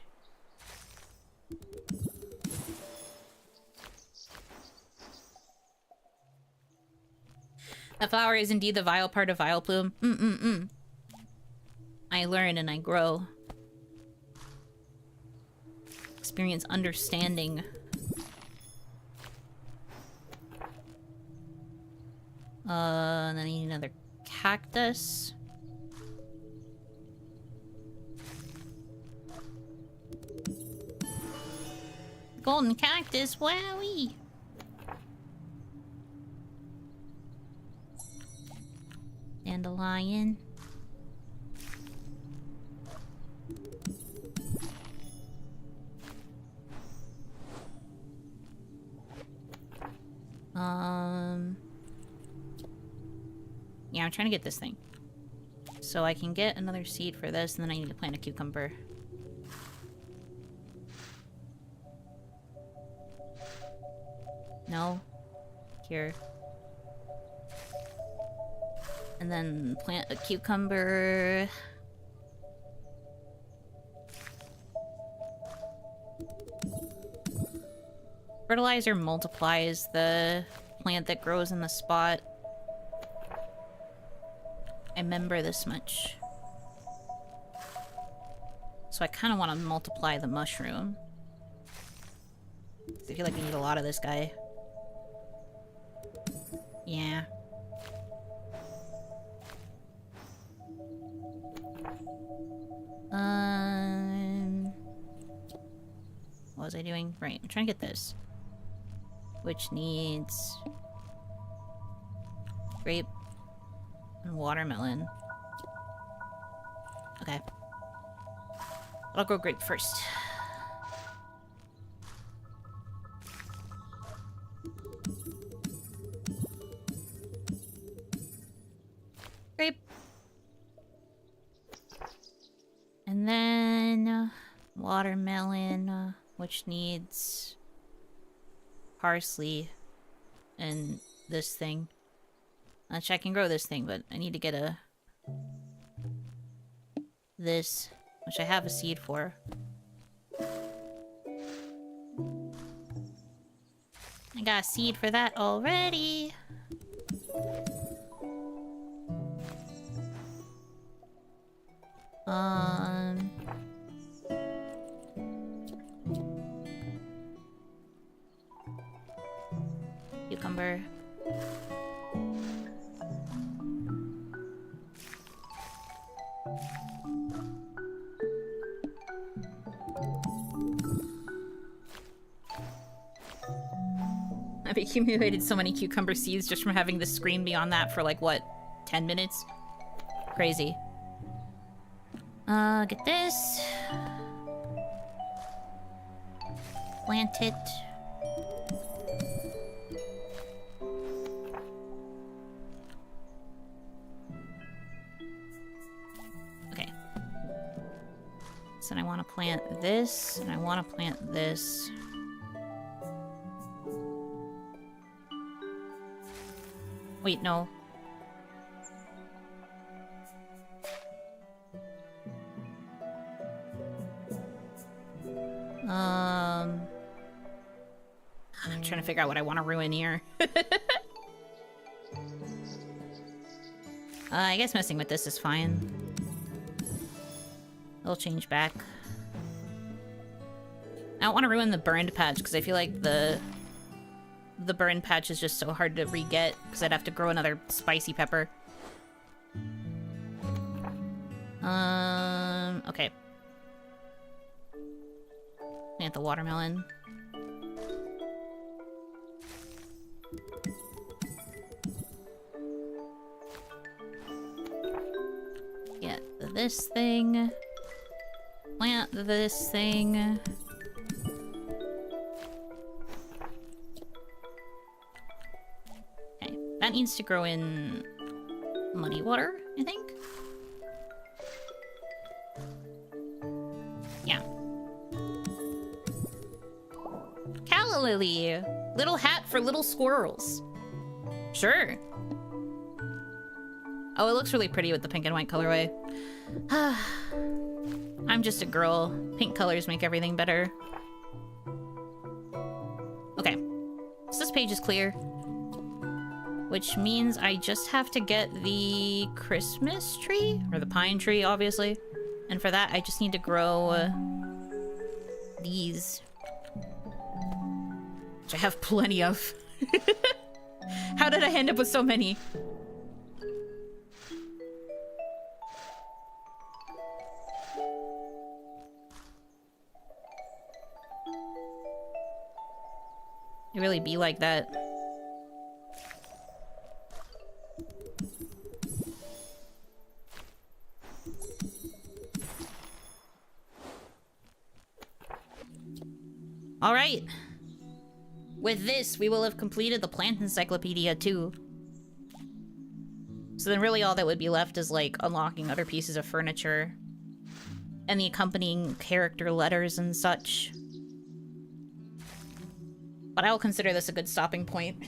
The flower is indeed the vile part of Vileplume. I learn and I grow. Experience understanding. And then I need another cactus. Golden cactus, wowee! Dandelion. Yeah, I'm trying to get this thing. So I can get another seed for this, and then I need to plant a cucumber. No. Here. And then plant a cucumber. Fertilizer multiplies the plant that grows in the spot. I remember this much. So I kind of want to multiply the mushroom. I feel like we need a lot of this guy. Yeah. What was I doing? Right, I'm trying to get this. Which needs... grape and watermelon. Okay. I'll grow grape first. Grape. And then watermelon, which needs parsley and this thing. Actually, I can grow this thing, but I need to get a... this, which I have a seed for. I got a seed for that already. Cucumber. I've accumulated so many cucumber seeds just from having the screen be on that for like, what, 10 minutes? Crazy. Get this. Plant it. Okay. So I want to plant this, and I want to plant this. Wait, no. I'm trying to figure out what I want to ruin here. I guess messing with this is fine. It'll change back. I don't want to ruin the burned patch, because I feel like the burned patch is just so hard to re-get, because I'd have to grow another spicy pepper. Okay. Plant the watermelon. Get this thing. Plant this thing. Okay, that needs to grow in muddy water, I think. Yeah. Calla lily! Little hat for little squirrels. Sure. Oh, it looks really pretty with the pink and white colorway. I'm just a girl. Pink colors make everything better. Okay. So this page is clear. Which means I just have to get the Christmas tree. Or the pine tree, obviously. And for that, I just need to grow these. Which I have plenty of. How did I end up with so many? It really be like that. All right. With this, we will have completed the plant encyclopedia too. So then really all that would be left is like unlocking other pieces of furniture and the accompanying character letters and such. But I will consider this a good stopping point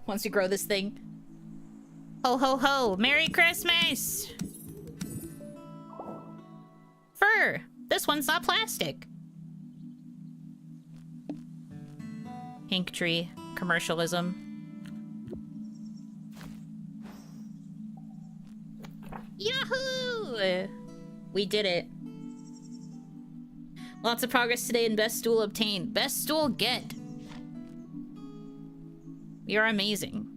once we grow this thing. Ho ho ho! Merry Christmas! Fur! This one's not plastic. Pink tree. Commercialism. Yahoo! We did it. Lots of progress today and best stool obtained. Best stool get. We are amazing.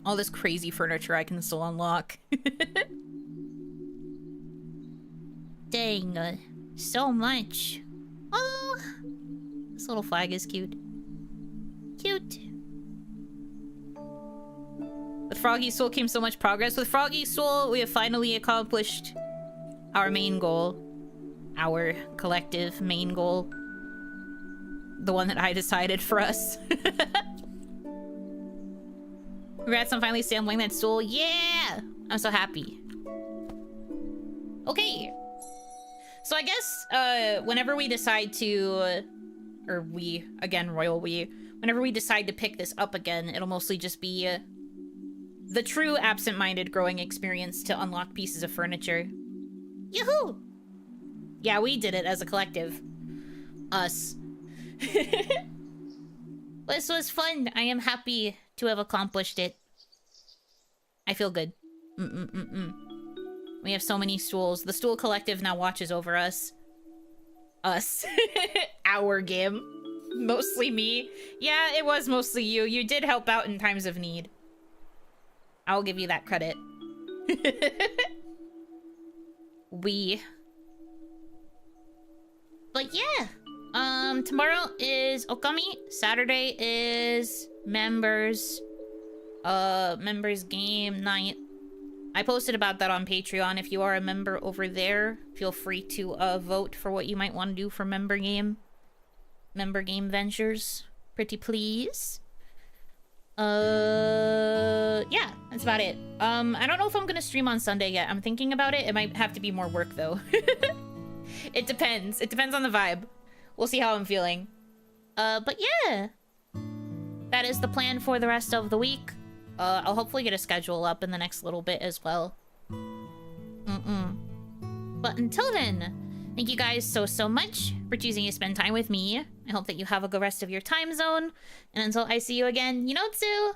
All this crazy furniture I can still unlock. Dang, so much. Oh, This little flag is cute. cute. With Froggy Stool came so much progress. With Froggy Stool, we have finally accomplished our main goal. Our collective main goal. The one that I decided for us. Congrats on finally sampling that stool. Yeah! I'm so happy. Okay. So I guess, whenever we decide to... or we, again, royal we. Whenever we decide to pick this up again, it'll mostly just be... the true absent-minded growing experience to unlock pieces of furniture. Yahoo! Yeah, we did it as a collective. Us. This was fun. I am happy to have accomplished it. I feel good. We have so many stools. The Stool Collective now watches over us. Us. Our game. Mostly me. Yeah, it was mostly you. You did help out in times of need. I'll give you that credit. But yeah, Tomorrow is Okami. Saturday is members game night. I posted about that on Patreon. If you are a member over there, feel free to vote for what you might want to do for member game ventures. Pretty please. Yeah, that's about it. I don't know if I'm gonna stream on Sunday yet. I'm thinking about it. It might have to be more work though. It depends. It depends on the vibe. We'll see how I'm feeling. but yeah, That is the plan for the rest of the week. I'll hopefully get a schedule up in the next little bit as well. But until then, thank you guys so much for choosing to spend time with me. I hope that you have a good rest of your time zone. And until I see you again, Yunotsu!